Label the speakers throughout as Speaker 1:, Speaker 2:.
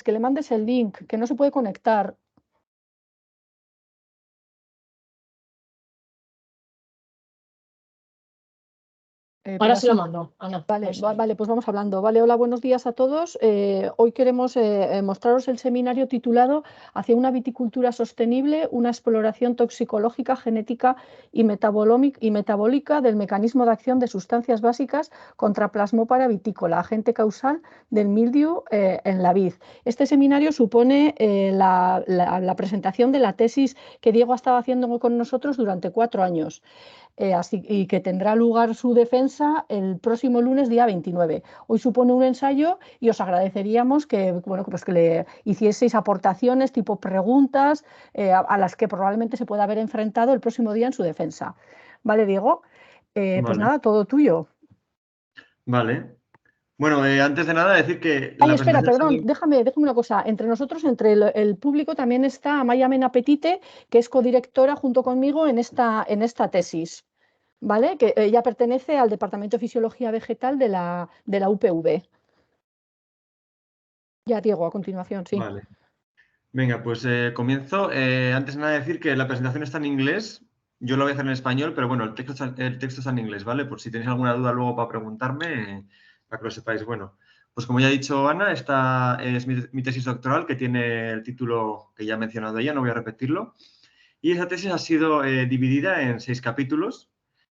Speaker 1: que le mandes el link, que no se puede conectar.
Speaker 2: Ahora se lo mando, Ana.
Speaker 1: Vale, pues vamos hablando. Vale, hola, buenos días a todos. Hoy queremos mostraros el seminario titulado Hacia una viticultura sostenible, una exploración toxicológica, genética y metabólica del mecanismo de acción de sustancias básicas contra Plasmopara vitícola, agente causal del mildiu en la vid. Este seminario supone la presentación de la tesis que Diego ha estado haciendo con nosotros durante 4 años. Y que tendrá lugar su defensa el próximo lunes, día 29. Hoy supone un ensayo y os agradeceríamos que, bueno, pues que le hicieseis aportaciones tipo preguntas a las que probablemente se pueda haber enfrentado el próximo día en su defensa. ¿Vale, Diego? Pues
Speaker 3: Vale.
Speaker 1: nada, todo tuyo.
Speaker 3: Vale. Bueno, antes de nada decir que
Speaker 1: Ay,
Speaker 3: la
Speaker 1: espera,
Speaker 3: presentación...
Speaker 1: perdón, déjame una cosa. Entre nosotros, entre el público, también está Amaya Menapetite, que es codirectora junto conmigo en esta tesis. ¿Vale? Que ella pertenece al Departamento de Fisiología Vegetal de la UPV. Ya, Diego, a continuación, sí.
Speaker 3: Vale. Venga, pues comienzo. Antes de nada decir que la presentación está en inglés. Yo lo voy a hacer en español, pero bueno, el texto está en inglés, ¿vale? Por si tenéis alguna duda luego para preguntarme, para que lo sepáis. Bueno, pues como ya ha dicho Ana, esta es mi tesis doctoral, que tiene el título que ya ha mencionado ella, no voy a repetirlo. Y esa tesis ha sido dividida en 6 capítulos.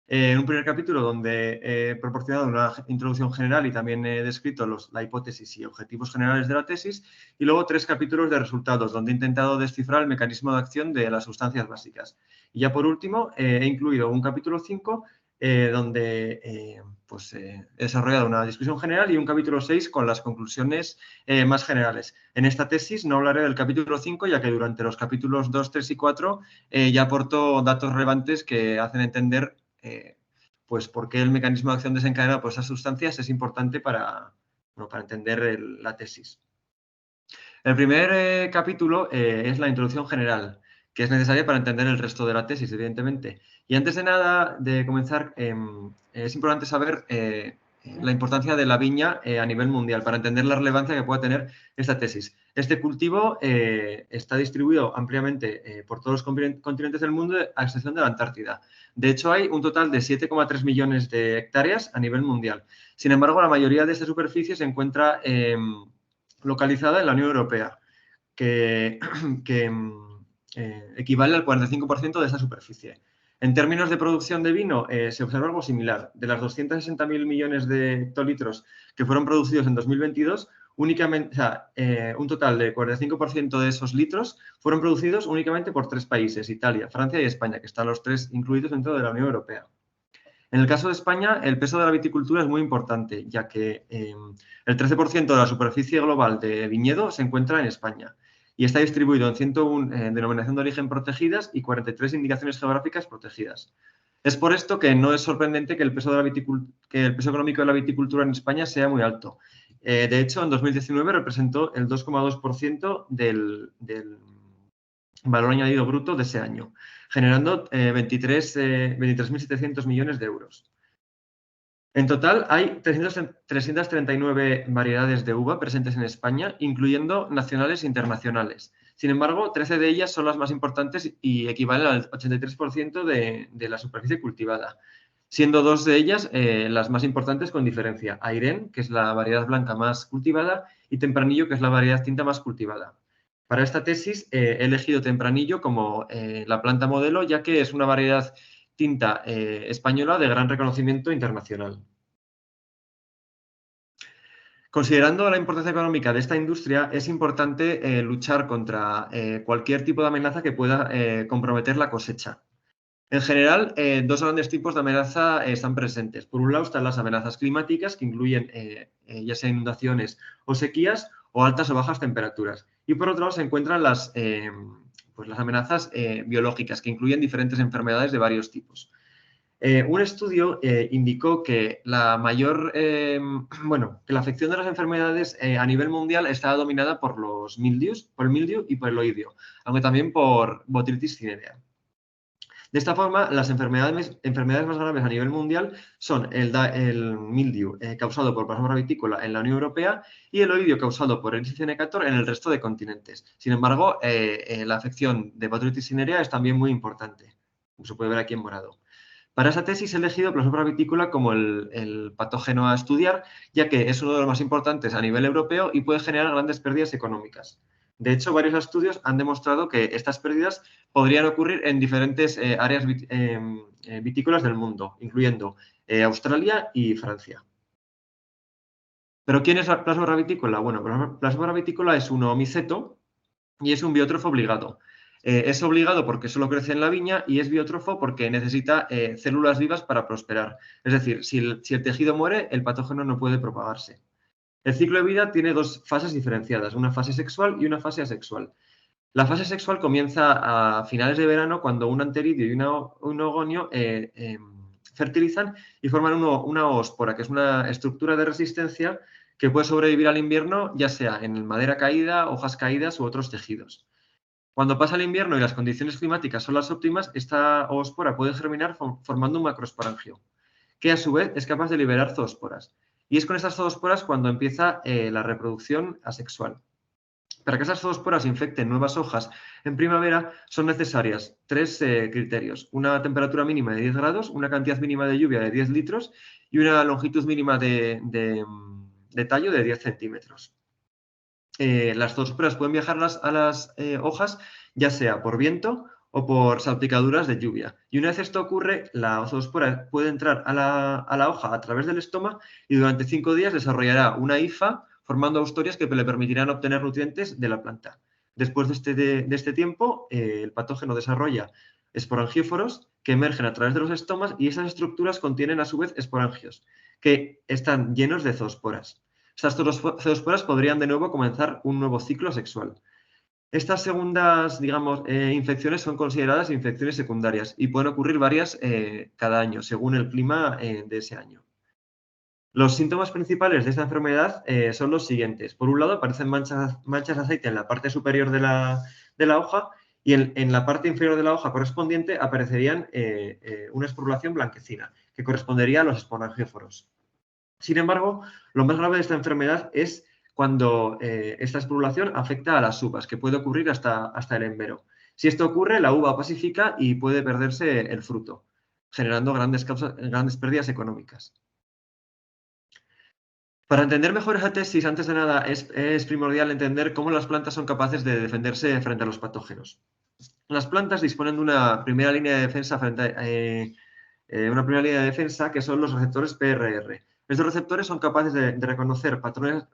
Speaker 3: En un primer capítulo donde he proporcionado una introducción general y también he descrito la hipótesis y objetivos generales de la tesis, y luego 3 capítulos de resultados donde he intentado descifrar el mecanismo de acción de las sustancias básicas. Y ya por último he incluido un capítulo 5 donde he desarrollado una discusión general y un capítulo 6 con las conclusiones más generales. En esta tesis no hablaré del capítulo 5 ya que durante los capítulos 2, 3 y 4 ya aporto datos relevantes que hacen entender pues por qué el mecanismo de acción desencadenado por esas sustancias es importante para entender la tesis. El primer capítulo es la introducción general, que es necesaria para entender el resto de la tesis, evidentemente. Y antes de nada, de comenzar, es importante saber la importancia de la viña a nivel mundial para entender la relevancia que pueda tener esta tesis. Este cultivo está distribuido ampliamente por todos los continentes del mundo, a excepción de la Antártida. De hecho, hay un total de 7,3 millones de hectáreas a nivel mundial. Sin embargo, la mayoría de esta superficie se encuentra localizada en la Unión Europea, que equivale al 45% de esa superficie. En términos de producción de vino, se observa algo similar. De las 260.000 millones de hectolitros que fueron producidos en 2022, únicamente, un total de 45% de esos litros fueron producidos únicamente por 3 países, Italia, Francia y España, que están los 3 incluidos dentro de la Unión Europea. En el caso de España, el peso de la viticultura es muy importante, ya que el 13% de la superficie global de viñedo se encuentra en España y está distribuido en 101 denominación de origen protegidas y 43 indicaciones geográficas protegidas. Es por esto que no es sorprendente que el peso económico de la viticultura en España sea muy alto. De hecho, en 2019 representó el 2,2% del valor añadido bruto de ese año, generando 23.700 millones de euros. En total, hay 339 variedades de uva presentes en España, incluyendo nacionales e internacionales. Sin embargo, 13 de ellas son las más importantes y equivalen al 83% de la superficie cultivada, siendo 2 de ellas las más importantes con diferencia. Airén, que es la variedad blanca más cultivada, y Tempranillo, que es la variedad tinta más cultivada. Para esta tesis he elegido Tempranillo como la planta modelo, ya que es una variedad tinta española de gran reconocimiento internacional. Considerando la importancia económica de esta industria, es importante luchar contra cualquier tipo de amenaza que pueda comprometer la cosecha. En general, 2 grandes tipos de amenaza están presentes. Por un lado están las amenazas climáticas, que incluyen ya sea inundaciones o sequías o altas o bajas temperaturas. Y por otro lado se encuentran las amenazas biológicas, que incluyen diferentes enfermedades de varios tipos. Un estudio indicó que que la afección de las enfermedades a nivel mundial estaba dominada por los mildius, por el mildiu y por el oidio, aunque también por Botrytis cinerea. De esta forma, las enfermedades más graves a nivel mundial son el mildiu causado por Plasmodium vitícola en la Unión Europea y el oidio causado por Ehrlichia cinecator en el resto de continentes. Sin embargo, la afección de Botrytis cinerea es también muy importante, como se puede ver aquí en morado. Para esa tesis he elegido Plasmodium vitícola como el patógeno a estudiar, ya que es uno de los más importantes a nivel europeo y puede generar grandes pérdidas económicas. De hecho, varios estudios han demostrado que estas pérdidas podrían ocurrir en diferentes áreas vitícolas del mundo, incluyendo Australia y Francia. ¿Pero quién es la Plasmodium vitícola? Bueno, Plasmodium vitícola es un omiceto y es un biótrofo obligado. Es obligado porque solo crece en la viña y es biótrofo porque necesita células vivas para prosperar. Es decir, si el tejido muere, el patógeno no puede propagarse. El ciclo de vida tiene dos fases diferenciadas, una fase sexual y una fase asexual. La fase sexual comienza a finales de verano cuando un anteridio y un ogonio fertilizan y forman una oospora, que es una estructura de resistencia que puede sobrevivir al invierno, ya sea en madera caída, hojas caídas u otros tejidos. Cuando pasa el invierno y las condiciones climáticas son las óptimas, esta oospora puede germinar formando un macroesporangio, que a su vez es capaz de liberar zoosporas. Y es con estas zoosporas cuando empieza la reproducción asexual. Para que esas zoosporas infecten nuevas hojas en primavera son necesarias tres criterios: una temperatura mínima de 10 grados, una cantidad mínima de lluvia de 10 litros y una longitud mínima de tallo de 10 centímetros. Las zoosporas pueden viajar a las hojas ya sea por viento o por salpicaduras de lluvia. Y una vez esto ocurre, la zoospora puede entrar a la hoja a través del estoma y durante 5 días desarrollará una hifa formando austorias que le permitirán obtener nutrientes de la planta. Después de este tiempo, el patógeno desarrolla esporangióforos que emergen a través de los estomas y esas estructuras contienen a su vez esporangios que están llenos de zoosporas. Estas zoosporas podrían de nuevo comenzar un nuevo ciclo sexual. Estas segundas, digamos, infecciones son consideradas infecciones secundarias y pueden ocurrir varias cada año, según el clima de ese año. Los síntomas principales de esta enfermedad son los siguientes. Por un lado, aparecen manchas de aceite en la parte superior de la hoja y en la parte inferior de la hoja correspondiente aparecerían una esporulación blanquecina, que correspondería a los esporangióforos. Sin embargo, lo más grave de esta enfermedad es cuando esta esporulación afecta a las uvas, que puede ocurrir hasta el envero. Si esto ocurre, la uva pasifica y puede perderse el fruto, generando grandes pérdidas económicas. Para entender mejor esa tesis, antes de nada, es primordial entender cómo las plantas son capaces de defenderse frente a los patógenos. Las plantas disponen de una primera línea de defensa que son los receptores PRR. Estos receptores son capaces de reconocer patrones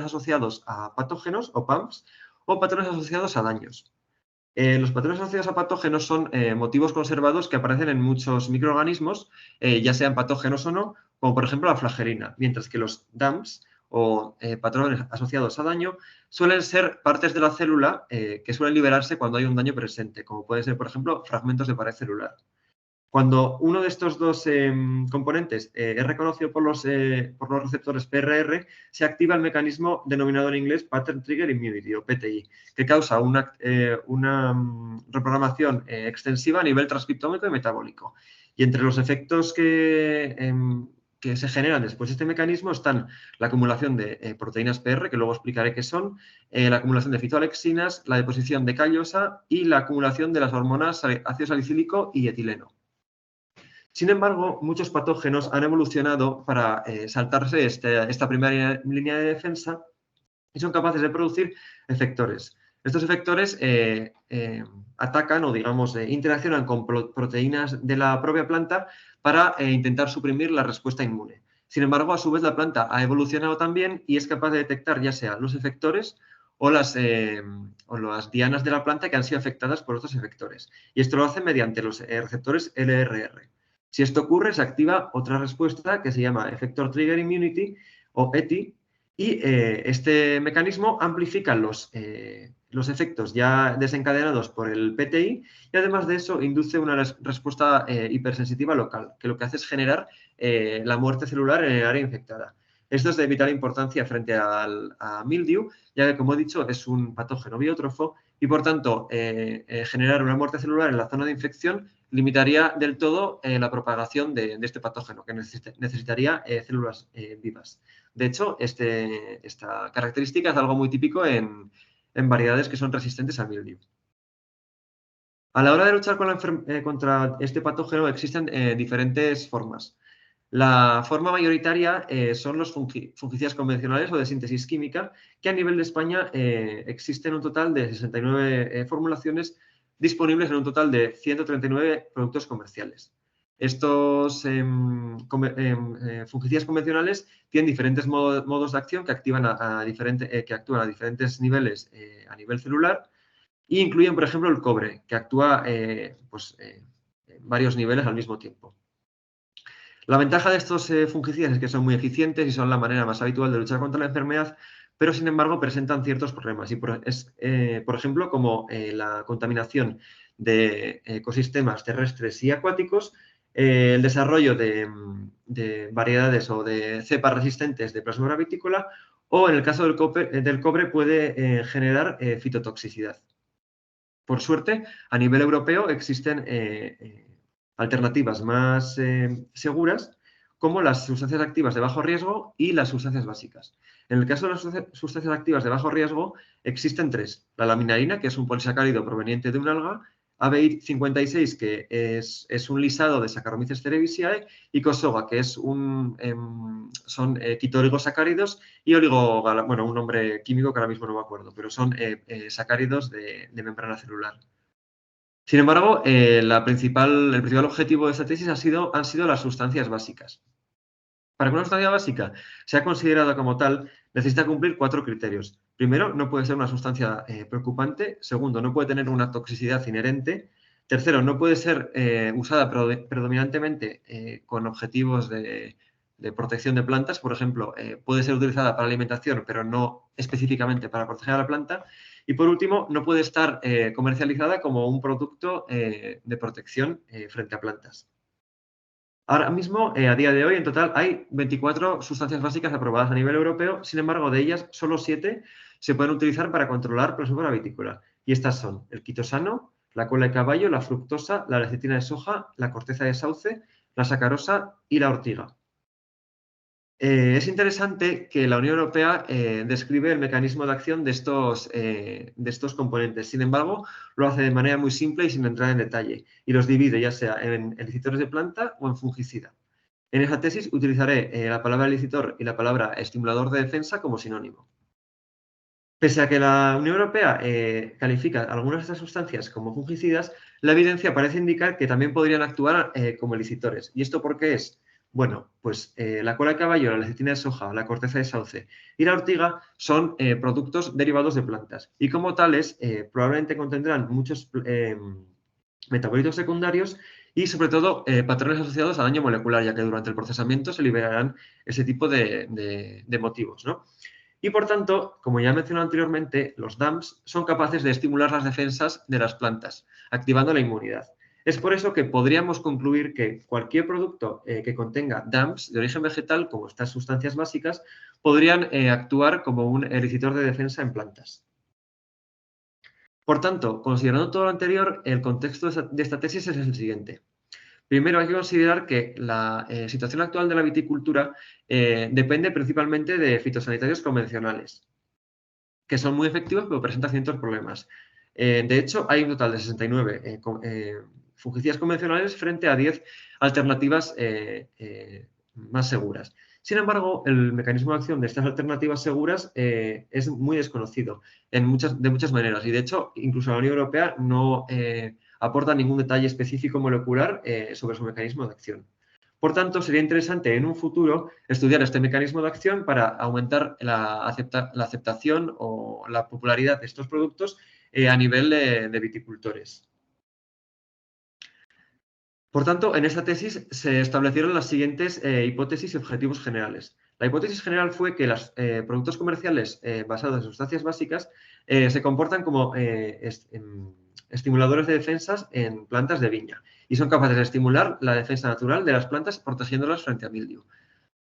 Speaker 3: asociados a patógenos o PAMPs o patrones asociados a daños. Los patrones asociados a patógenos son motivos conservados que aparecen en muchos microorganismos, ya sean patógenos o no, como por ejemplo la flagelina, mientras que los DAMPs o patrones asociados a daño suelen ser partes de la célula que suelen liberarse cuando hay un daño presente, como puede ser, por ejemplo, fragmentos de pared celular. Cuando uno de estos dos componentes es reconocido por los receptores PRR, se activa el mecanismo denominado en inglés Pattern Trigger Immunity, o PTI, que causa una reprogramación extensiva a nivel transcriptómico y metabólico. Y entre los efectos que se generan después de este mecanismo están la acumulación de proteínas PR, que luego explicaré qué son, la acumulación de fitoalexinas, la deposición de callosa y la acumulación de las hormonas ácido salicílico y etileno. Sin embargo, muchos patógenos han evolucionado para saltarse esta primera línea de defensa y son capaces de producir efectores. Estos efectores atacan o, digamos, interaccionan con proteínas de la propia planta para intentar suprimir la respuesta inmune. Sin embargo, a su vez, la planta ha evolucionado también y es capaz de detectar ya sea los efectores o las dianas de la planta que han sido afectadas por otros efectores. Y esto lo hace mediante los receptores LRR. Si esto ocurre, se activa otra respuesta que se llama Effector Trigger Immunity o ETI y este mecanismo amplifica los efectos ya desencadenados por el PTI y además de eso induce una respuesta hipersensitiva local, que lo que hace es generar la muerte celular en el área infectada. Esto es de vital importancia frente a mildiu, ya que, como he dicho, es un patógeno biótrofo y, por tanto, generar una muerte celular en la zona de infección limitaría del todo la propagación de este patógeno, que necesitaría células vivas. De hecho, esta característica es algo muy típico en variedades que son resistentes al mildiu. A la hora de luchar contra este patógeno existen diferentes formas. La forma mayoritaria son los fungicidas convencionales o de síntesis química, que a nivel de España existen un total de 69 formulaciones disponibles en un total de 139 productos comerciales. Estos fungicidas convencionales tienen diferentes modos de acción que actúan a diferentes niveles a nivel celular e incluyen, por ejemplo, el cobre, que actúa en varios niveles al mismo tiempo. La ventaja de estos fungicidas es que son muy eficientes y son la manera más habitual de luchar contra la enfermedad, pero sin embargo presentan ciertos problemas, por ejemplo, como la contaminación de ecosistemas terrestres y acuáticos, el desarrollo de variedades o de cepas resistentes de Plasmodium vitícola, o en el caso del cobre puede generar fitotoxicidad. Por suerte, a nivel europeo existen alternativas más seguras, como las sustancias activas de bajo riesgo y las sustancias básicas. En el caso de las sustancias activas de bajo riesgo, existen tres. La laminarina, que es un polisacárido proveniente de un alga, ABI 56, que es un lisado de Saccharomyces cerevisiae, y Kosoga, que son quitoligosacáridos y un nombre químico que ahora mismo no me acuerdo, pero son sacáridos de membrana celular. Sin embargo, el principal objetivo de esta tesis han sido las sustancias básicas. Para que una sustancia básica sea considerada como tal, necesita cumplir 4 criterios. Primero, no puede ser una sustancia preocupante. Segundo, no puede tener una toxicidad inherente. Tercero, no puede ser usada predominantemente con objetivos de protección de plantas. Por ejemplo, puede ser utilizada para alimentación, pero no específicamente para proteger a la planta. Y por último, no puede estar comercializada como un producto de protección frente a plantas. Ahora mismo, a día de hoy, en total hay 24 sustancias básicas aprobadas a nivel europeo. Sin embargo, de ellas, solo 7 se pueden utilizar para controlar Plasmodium vitícola. Y estas son el quitosano, la cola de caballo, la fructosa, la lecitina de soja, la corteza de sauce, la sacarosa y la ortiga. Es interesante que la Unión Europea describe el mecanismo de acción de estos componentes. Sin embargo, lo hace de manera muy simple y sin entrar en detalle, y los divide ya sea en elicitor de planta o en fungicida. En esa tesis utilizaré la palabra elicitor y la palabra estimulador de defensa como sinónimo. Pese a que la Unión Europea califica algunas de estas sustancias como fungicidas, la evidencia parece indicar que también podrían actuar como elicitores. ¿Y esto por qué es? Bueno, pues la cola de caballo, la lecitina de soja, la corteza de sauce y la ortiga son productos derivados de plantas y como tales probablemente contendrán muchos metabolitos secundarios y sobre todo patrones asociados a daño molecular, ya que durante el procesamiento se liberarán ese tipo de motivos, ¿no? Y por tanto, como ya he mencionado anteriormente, los DAMPs son capaces de estimular las defensas de las plantas, activando la inmunidad. Es por eso que podríamos concluir que cualquier producto que contenga DAMPs de origen vegetal, como estas sustancias básicas, podrían actuar como un elicitor de defensa en plantas. Por tanto, considerando todo lo anterior, el contexto de esta tesis es el siguiente. Primero, hay que considerar que la situación actual de la viticultura depende principalmente de fitosanitarios convencionales, que son muy efectivos pero presentan ciertos problemas. De hecho, hay un total de 69 fungicidas convencionales frente a 10 alternativas más seguras. Sin embargo, el mecanismo de acción de estas alternativas seguras es muy desconocido de muchas maneras y, de hecho, incluso la Unión Europea no aporta ningún detalle específico molecular sobre su mecanismo de acción. Por tanto, sería interesante en un futuro estudiar este mecanismo de acción para aumentar la aceptación o la popularidad de estos productos a nivel de viticultores. Por tanto, en esta tesis se establecieron las siguientes hipótesis y objetivos generales. La hipótesis general fue que los productos comerciales basados en sustancias básicas se comportan como estimuladores de defensas en plantas de viña y son capaces de estimular la defensa natural de las plantas protegiéndolas frente a mildiu.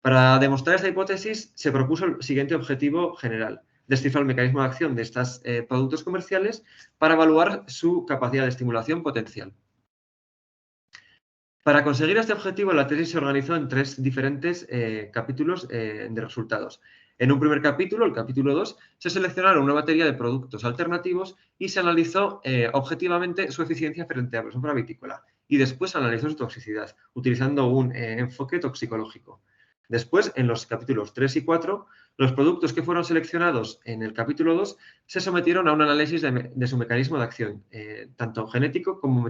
Speaker 3: Para demostrar esta hipótesis se propuso el siguiente objetivo general: descifrar el mecanismo de acción de estos productos comerciales para evaluar su capacidad de estimulación potencial. Para conseguir este objetivo, la tesis se organizó en 3 diferentes capítulos de resultados. En un primer capítulo, el capítulo 2, se seleccionaron una batería de productos alternativos y se analizó objetivamente su eficiencia frente a la sombra vitícola. Y después se analizó su toxicidad, utilizando un enfoque toxicológico. Después, en los capítulos 3 y 4, los productos que fueron seleccionados en el capítulo 2 se sometieron a un análisis de su mecanismo de acción, tanto genético como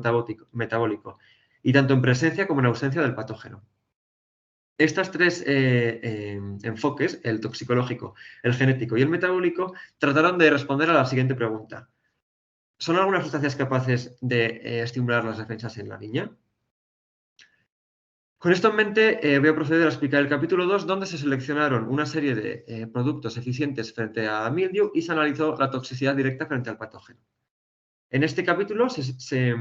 Speaker 3: metabólico, y tanto en presencia como en ausencia del patógeno. Estos 3 enfoques, el toxicológico, el genético y el metabólico, trataron de responder a la siguiente pregunta. ¿Son algunas sustancias capaces de estimular las defensas en la niña? Con esto en mente, voy a proceder a explicar el capítulo 2, donde se seleccionaron una serie de productos eficientes frente a mildiu y se analizó la toxicidad directa frente al patógeno. En este capítulo se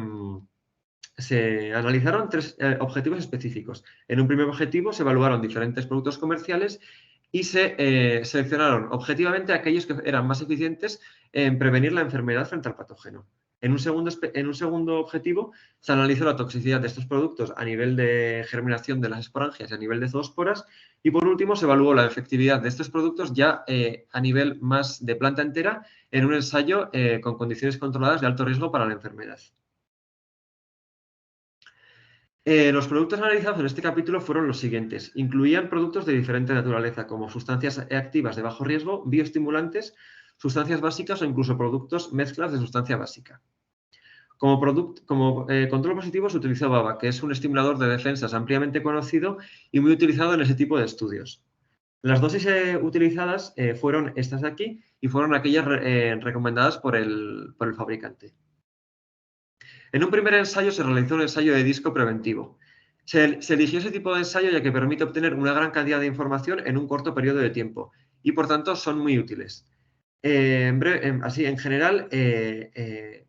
Speaker 3: analizaron 3 objetivos específicos. En un primer objetivo se evaluaron diferentes productos comerciales y se seleccionaron objetivamente aquellos que eran más eficientes en prevenir la enfermedad frente al patógeno. En un segundo objetivo se analizó la toxicidad de estos productos a nivel de germinación de las esporangias y a nivel de zoosporas. Y por último se evaluó la efectividad de estos productos ya a nivel más de planta entera en un ensayo con condiciones controladas de alto riesgo para la enfermedad. Los productos analizados en este capítulo fueron los siguientes. Incluían productos de diferente naturaleza, como sustancias activas de bajo riesgo, bioestimulantes, sustancias básicas o incluso productos mezclas de sustancia básica. Como control positivo se utilizó BABA, que es un estimulador de defensas ampliamente conocido y muy utilizado en ese tipo de estudios. Las dosis utilizadas fueron estas de aquí y fueron aquellas recomendadas por el fabricante. En un primer ensayo se realizó un ensayo de disco preventivo. Se eligió ese tipo de ensayo ya que permite obtener una gran cantidad de información en un corto periodo de tiempo y, por tanto, son muy útiles. Así, en general,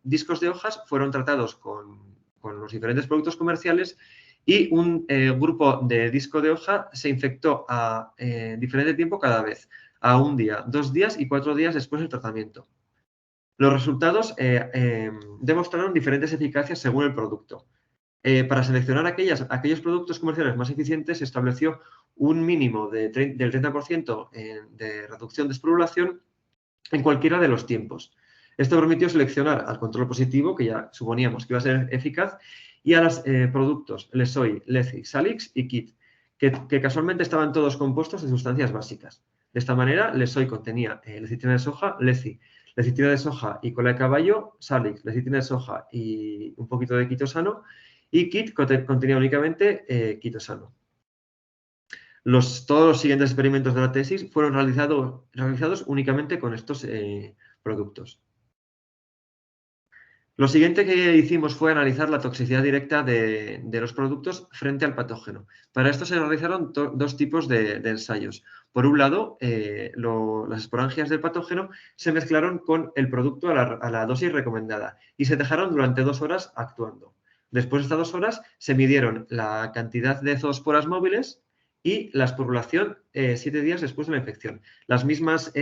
Speaker 3: discos de hojas fueron tratados con los diferentes productos comerciales y un grupo de disco de hoja se infectó a diferente tiempo cada vez, a 1 día, 2 días y 4 días después del tratamiento. Los resultados demostraron diferentes eficacias según el producto. Para seleccionar aquellos productos comerciales más eficientes se estableció un mínimo del 30% de reducción de esporulación en cualquiera de los tiempos. Esto permitió seleccionar al control positivo, que ya suponíamos que iba a ser eficaz, y a los productos Lesoy, Leci, Salix y Kit, que casualmente estaban todos compuestos de sustancias básicas. De esta manera, Lesoy contenía lecitina de soja, Leci, lecitina de soja y cola de caballo, Salix, lecitina de soja y un poquito de quitosano, y Kit contenía únicamente quitosano. Todos los siguientes experimentos de la tesis fueron realizados únicamente con estos productos. Lo siguiente que hicimos fue analizar la toxicidad directa de los productos frente al patógeno. Para esto se realizaron 2 tipos de ensayos. Por un lado, las esporangias del patógeno se mezclaron con el producto a la dosis recomendada y se dejaron durante 2 horas actuando. Después de estas 2 horas se midieron la cantidad de zoosporas móviles y la esporulación 7 días después de la infección. Las mismas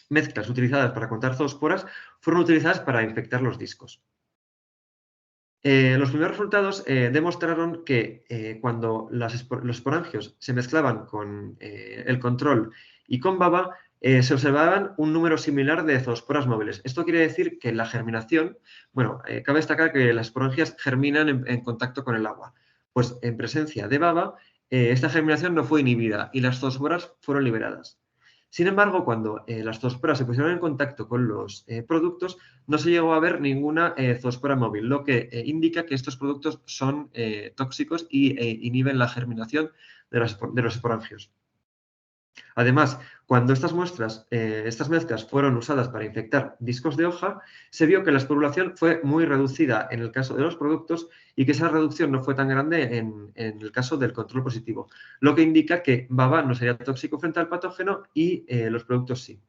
Speaker 3: mezclas utilizadas para contar zoosporas fueron utilizadas para infectar los discos. Los primeros resultados demostraron que cuando los esporangios se mezclaban con el control y con baba, se observaban un número similar de zoosporas móviles. Esto quiere decir que la germinación, cabe destacar que las esporangias germinan en contacto con el agua. Pues en presencia de baba, esta germinación no fue inhibida y las zoosporas fueron liberadas. Sin embargo, cuando las zoosporas se pusieron en contacto con los productos, no se llegó a ver ninguna zoospora móvil, lo que indica que estos productos son tóxicos y inhiben la germinación de los esporangios. Además, cuando estas mezclas fueron usadas para infectar discos de hoja, se vio que la esporulación fue muy reducida en el caso de los productos y que esa reducción no fue tan grande en el caso del control positivo, lo que indica que baba no sería tóxico frente al patógeno y los productos sí.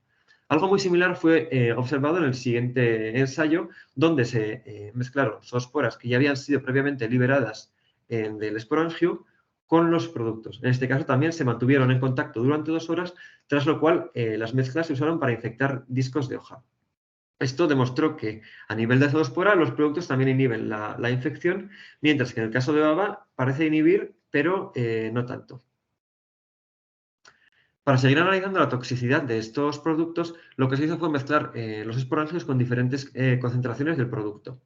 Speaker 3: Algo muy similar fue observado en el siguiente ensayo, donde se mezclaron zoosporas que ya habían sido previamente liberadas del esporangio con los productos. En este caso también se mantuvieron en contacto durante 2 horas, tras lo cual las mezclas se usaron para infectar discos de hoja. Esto demostró que a nivel de azodospora los productos también inhiben la infección, mientras que en el caso de baba parece inhibir, pero no tanto. Para seguir analizando la toxicidad de estos productos, lo que se hizo fue mezclar los esporangios con diferentes concentraciones del producto.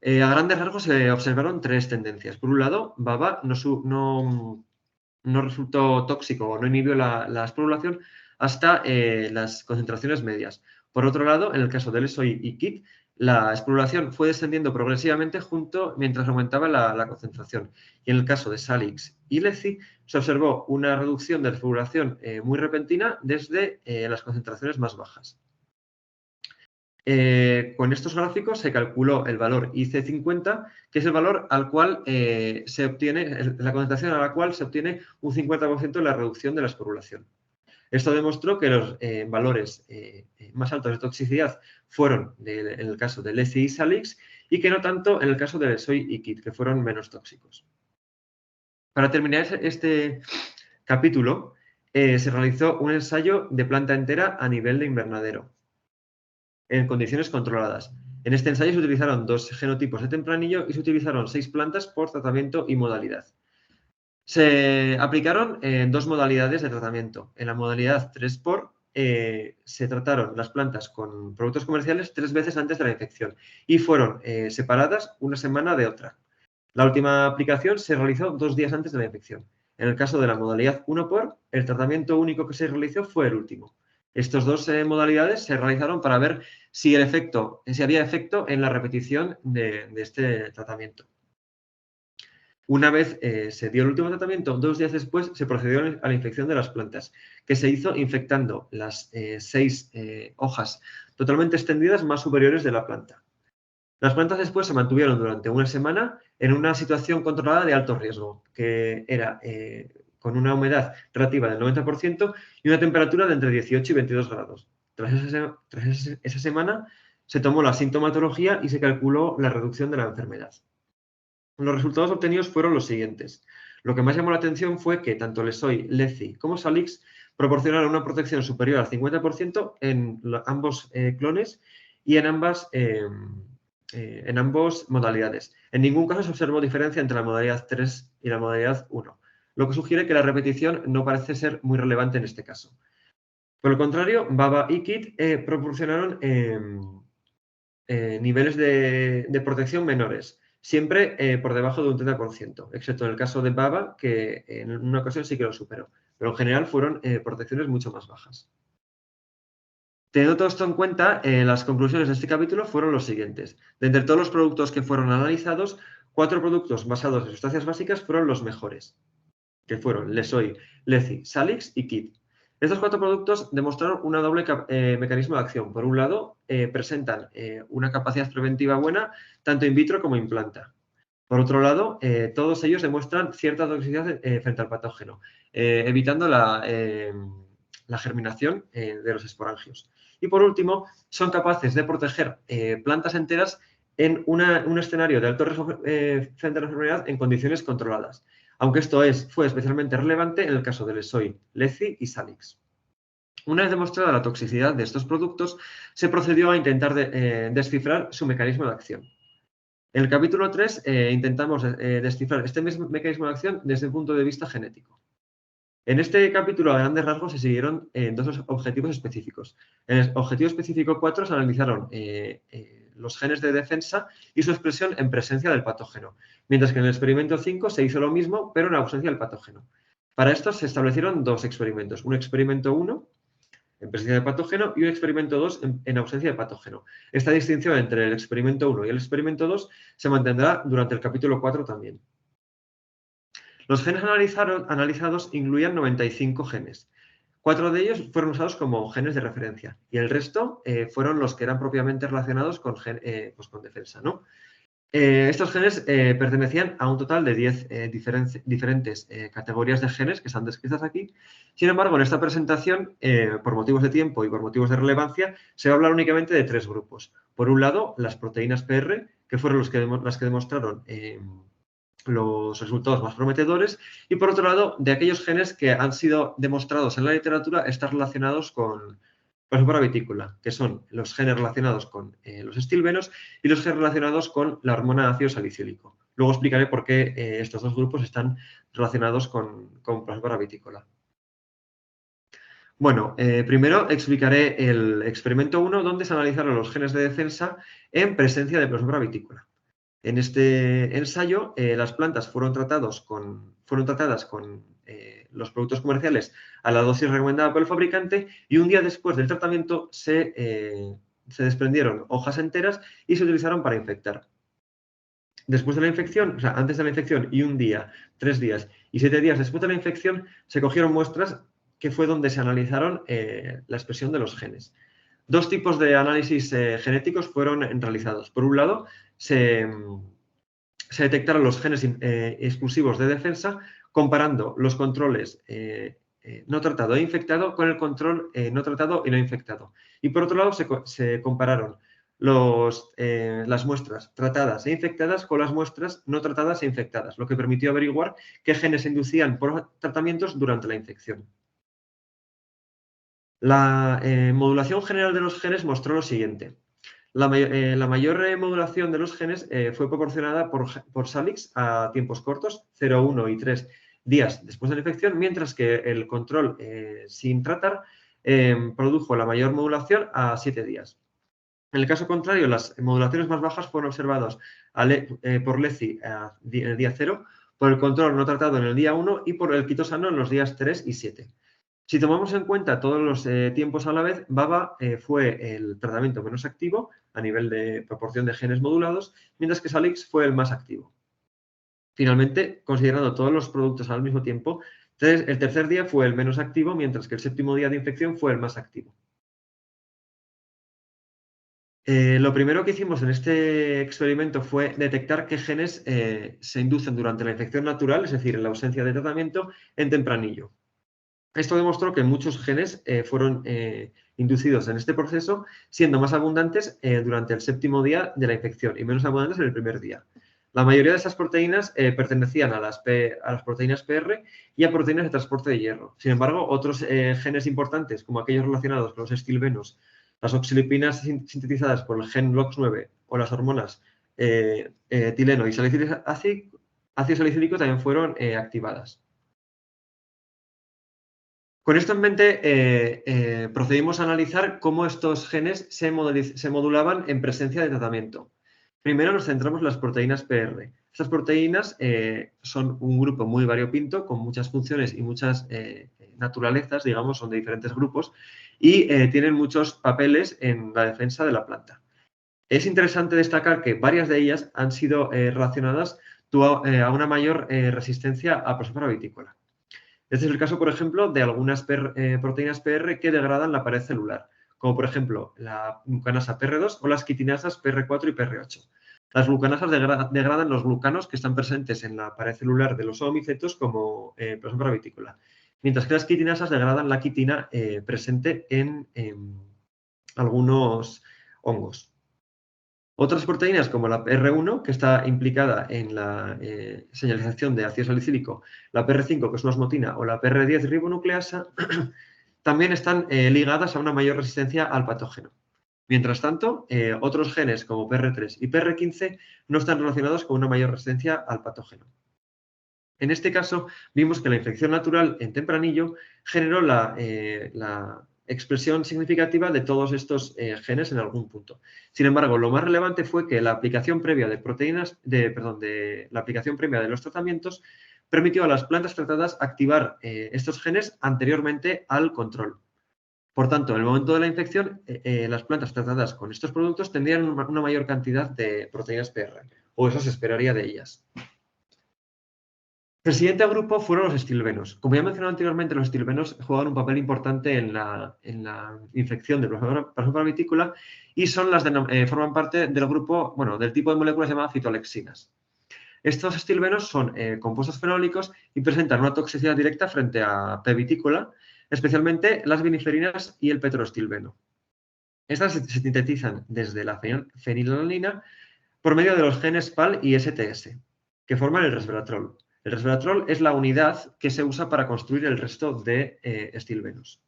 Speaker 3: A grandes rasgos se observaron tres tendencias. Por un lado, baba no resultó tóxico o no inhibió la esporulación hasta las concentraciones medias. Por otro lado, en el caso del SOI y KIT, la esporulación fue descendiendo progresivamente mientras aumentaba la concentración. Y en el caso de Salix y Leci, se observó una reducción de la esporulación muy repentina desde las concentraciones más bajas. Con estos gráficos se calculó el valor IC50, que es el valor al cual se obtiene, la concentración a la cual se obtiene un 50% de la reducción de la esporulación. Esto demostró que los valores más altos de toxicidad fueron en el caso del Leci y Salix y que no tanto en el caso del SOI y KIT, que fueron menos tóxicos. Para terminar este capítulo, se realizó un ensayo de planta entera a nivel de invernadero, en condiciones controladas. En este ensayo se utilizaron 2 genotipos de tempranillo y se utilizaron 6 plantas por tratamiento y modalidad. Se aplicaron 2 modalidades de tratamiento. En la modalidad 3x se trataron las plantas con productos comerciales 3 veces antes de la infección y fueron separadas una semana de otra. La última aplicación se realizó 2 días antes de la infección. En el caso de la modalidad 1x, el tratamiento único que se realizó fue el último. Estas 2 modalidades se realizaron para ver si había efecto en la repetición de este tratamiento. Una vez se dio el último tratamiento, 2 días después se procedió a la infección de las plantas, que se hizo infectando las 6 hojas totalmente extendidas más superiores de la planta. Las plantas después se mantuvieron durante una semana en una situación controlada de alto riesgo, que era con una humedad relativa del 90% y una temperatura de entre 18 y 22 grados. Tras esa semana se tomó la sintomatología y se calculó la reducción de la enfermedad. Los resultados obtenidos fueron los siguientes. Lo que más llamó la atención fue que tanto Leci, Leci como Salix proporcionaron una protección superior al 50% en ambos clones y en ambas modalidades. En ningún caso se observó diferencia entre la modalidad 3 y la modalidad 1, lo que sugiere que la repetición no parece ser muy relevante en este caso. Por el contrario, baba y KIT proporcionaron niveles de protección menores, siempre por debajo de un 30%, excepto en el caso de baba, que en una ocasión sí que lo superó, pero en general fueron protecciones mucho más bajas. Teniendo todo esto en cuenta, las conclusiones de este capítulo fueron los siguientes. De entre todos los productos que fueron analizados, 4 productos basados en sustancias básicas fueron los mejores, que fueron Lesoi, Leci, Salix y KIT. Estos 4 productos demostraron un doble mecanismo de acción. Por un lado, presentan una capacidad preventiva buena, tanto in vitro como in planta. Por otro lado, todos ellos demuestran cierta toxicidad frente al patógeno, evitando la germinación de los esporangios. Y por último, son capaces de proteger plantas enteras en un escenario de alto riesgo frente a la enfermedad en condiciones controladas, aunque esto fue especialmente relevante en el caso de Lesoi, Leci y Salix. Una vez demostrada la toxicidad de estos productos, se procedió a intentar descifrar su mecanismo de acción. En el capítulo 3 intentamos descifrar este mismo mecanismo de acción desde el punto de vista genético. En este capítulo, a grandes rasgos, se siguieron 2 objetivos específicos. En el objetivo específico 4 se analizaron los genes de defensa y su expresión en presencia del patógeno, mientras que en el experimento 5 se hizo lo mismo, pero en ausencia del patógeno. Para esto se establecieron 2 experimentos, un experimento 1 en presencia del patógeno y un experimento 2 en ausencia de patógeno. Esta distinción entre el experimento 1 y el experimento 2 se mantendrá durante el capítulo 4 también. Los genes analizados incluían 95 genes. 4 de ellos fueron usados como genes de referencia y el resto fueron los que eran propiamente relacionados con defensa, ¿no? Estos genes pertenecían a un total de 10 diferentes categorías de genes que están descritas aquí. Sin embargo, en esta presentación, por motivos de tiempo y por motivos de relevancia, se va a hablar únicamente de 3 grupos. Por un lado, las proteínas PR, que fueron las que demostraron los resultados más prometedores, y por otro lado, de aquellos genes que han sido demostrados en la literatura estar relacionados con plasmófora vitícola, que son los genes relacionados con los estilbenos y los genes relacionados con la hormona ácido salicílico. Luego explicaré por qué estos dos grupos están relacionados con plasmófora vitícola. Bueno, primero explicaré el experimento 1, donde se analizaron los genes de defensa en presencia de plasmófora vitícola. En este ensayo, las plantas fueron tratadas con los productos comerciales a la dosis recomendada por el fabricante y un día después del tratamiento se desprendieron hojas enteras y se utilizaron para infectar. Después de la infección, o sea, antes de la infección y un día, 3 días y 7 días después de la infección, se cogieron muestras que fue donde se analizaron la expresión de los genes. 2 tipos de análisis genéticos fueron realizados. Por un lado, se detectaron los genes exclusivos de defensa comparando los controles no tratado e infectado con el control no tratado y no infectado. Y por otro lado, se compararon las muestras tratadas e infectadas con las muestras no tratadas e infectadas, lo que permitió averiguar qué genes se inducían por tratamientos durante la infección. La modulación general de los genes mostró lo siguiente. La mayor modulación de los genes fue proporcionada por Salix a tiempos cortos, 0, 1 y 3 días después de la infección, mientras que el control sin tratar produjo la mayor modulación a 7 días. En el caso contrario, las modulaciones más bajas fueron observadas por Leci en el día 0, por el control no tratado en el día 1 y por el quitosano en los días 3 y 7. Si tomamos en cuenta todos los tiempos a la vez, Baba fue el tratamiento menos activo a nivel de proporción de genes modulados, mientras que Salix fue el más activo. Finalmente, considerando todos los productos al mismo tiempo, el tercer día fue el menos activo, mientras que el séptimo día de infección fue el más activo. Lo primero que hicimos en este experimento fue detectar qué genes se inducen durante la infección natural, es decir, en la ausencia de tratamiento, en tempranillo. Esto demostró que muchos genes fueron inducidos en este proceso, siendo más abundantes durante el séptimo día de la infección y menos abundantes en el primer día. La mayoría de esas proteínas pertenecían a las proteínas PR y a proteínas de transporte de hierro. Sin embargo, otros genes importantes, como aquellos relacionados con los estilbenos, las oxilipinas sintetizadas por el gen LOX9 o las hormonas etileno y ácido salicílico también fueron activadas. Con esto en mente, procedimos a analizar cómo estos genes se modulaban en presencia de tratamiento. Primero nos centramos en las proteínas PR. Estas proteínas son un grupo muy variopinto, con muchas funciones y muchas naturalezas, digamos, son de diferentes grupos, y tienen muchos papeles en la defensa de la planta. Es interesante destacar que varias de ellas han sido relacionadas a una mayor resistencia a Plasmófora vitícola. Este es el caso, por ejemplo, de algunas proteínas PR que degradan la pared celular, como por ejemplo la glucanasa PR2 o las quitinasas PR4 y PR8. Las glucanasas degradan los glucanos que están presentes en la pared celular de los oomicetos como Plasmófora vitícola, mientras que las quitinasas degradan la quitina presente en algunos hongos. Otras proteínas como la PR1, que está implicada en la señalización de ácido salicílico, la PR5, que es una osmotina, o la PR10 ribonucleasa, también están ligadas a una mayor resistencia al patógeno. Mientras tanto, otros genes como PR3 y PR15 no están relacionados con una mayor resistencia al patógeno. En este caso, vimos que la infección natural en tempranillo generó la expresión significativa de todos estos genes en algún punto. Sin embargo, lo más relevante fue que la aplicación previa de la aplicación previa de los tratamientos permitió a las plantas tratadas activar estos genes anteriormente al control. Por tanto, en el momento de la infección, las plantas tratadas con estos productos tendrían una mayor cantidad de proteínas PR, o eso se esperaría de ellas. El siguiente grupo fueron los estilbenos. Como ya he mencionado anteriormente, los estilbenos juegan un papel importante en la infección de Plasmófora vitícola y forman parte del grupo, del tipo de moléculas llamadas fitoalexinas. Estos estilbenos son compuestos fenólicos y presentan una toxicidad directa frente a P. vitícola, especialmente las viniferinas y el petroestilbeno. Estas se sintetizan desde la fenilalanina por medio de los genes PAL y STS, que forman el resveratrol. El resveratrol es la unidad que se usa para construir el resto de estilbenos.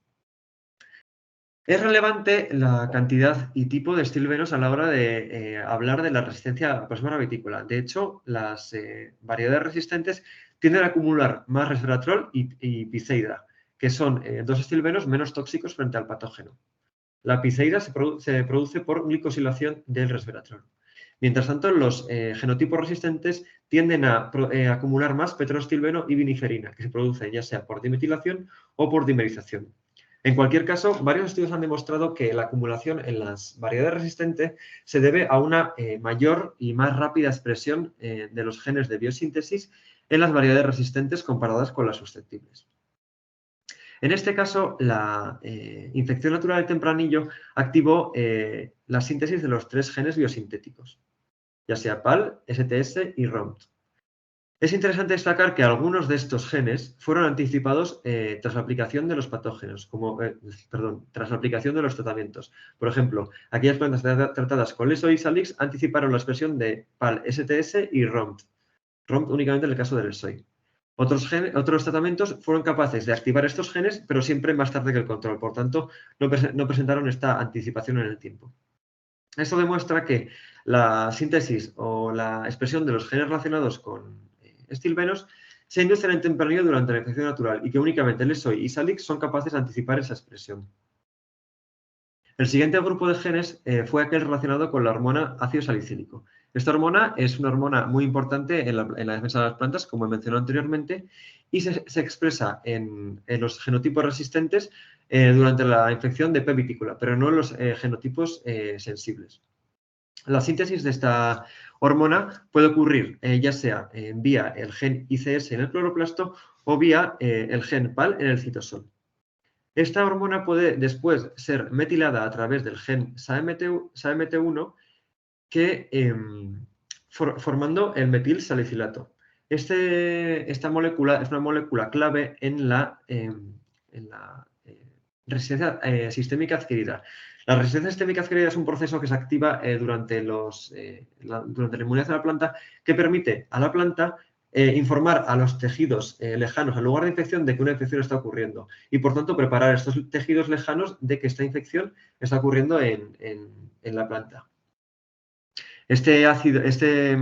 Speaker 3: Es relevante la cantidad y tipo de estilbenos a la hora de hablar de la resistencia a Plasmodium vitícola. De hecho, las variedades resistentes tienden a acumular más resveratrol y piceidra, que son dos estilbenos menos tóxicos frente al patógeno. La piceidra se produce por glicosilación del resveratrol. Mientras tanto, los genotipos resistentes tienden a acumular más petrostilbeno y viniferina, que se produce ya sea por dimetilación o por dimerización. En cualquier caso, varios estudios han demostrado que la acumulación en las variedades resistentes se debe a una mayor y más rápida expresión de los genes de biosíntesis en las variedades resistentes comparadas con las susceptibles. En este caso, la infección natural del tempranillo activó la síntesis de los 3 genes biosintéticos, ya sea PAL, STS y ROMT. Es interesante destacar que algunos de estos genes fueron anticipados tras la aplicación de los patógenos, tras la aplicación de los tratamientos. Por ejemplo, aquellas plantas tratadas con Leso y Salix anticiparon la expresión de PAL, STS y ROMT. ROMT únicamente en el caso del Lesoy. Otros tratamientos fueron capaces de activar estos genes, pero siempre más tarde que el control. Por tanto, no presentaron esta anticipación en el tiempo. Esto demuestra que la síntesis o la expresión de los genes relacionados con estilbenos se inducen en tempranillo durante la infección natural y que únicamente Lesoy y Salix son capaces de anticipar esa expresión. El siguiente grupo de genes fue aquel relacionado con la hormona ácido salicílico. Esta hormona es una hormona muy importante en la defensa de las plantas, como he mencionado anteriormente, y se expresa en los genotipos resistentes durante la infección de P. vitícola, pero no en los genotipos sensibles. La síntesis de esta hormona puede ocurrir ya sea vía el gen ICS en el cloroplasto o vía el gen PAL en el citosol. Esta hormona puede después ser metilada a través del gen SAMT1 formando el metil salicilato. Esta molécula es una molécula clave en la resistencia sistémica adquirida. La resistencia sistémica adquirida es un proceso que se activa durante la inmunidad de la planta que permite a la planta informar a los tejidos lejanos al lugar de infección de que una infección está ocurriendo y, por tanto, preparar estos tejidos lejanos de que esta infección está ocurriendo en la planta. Este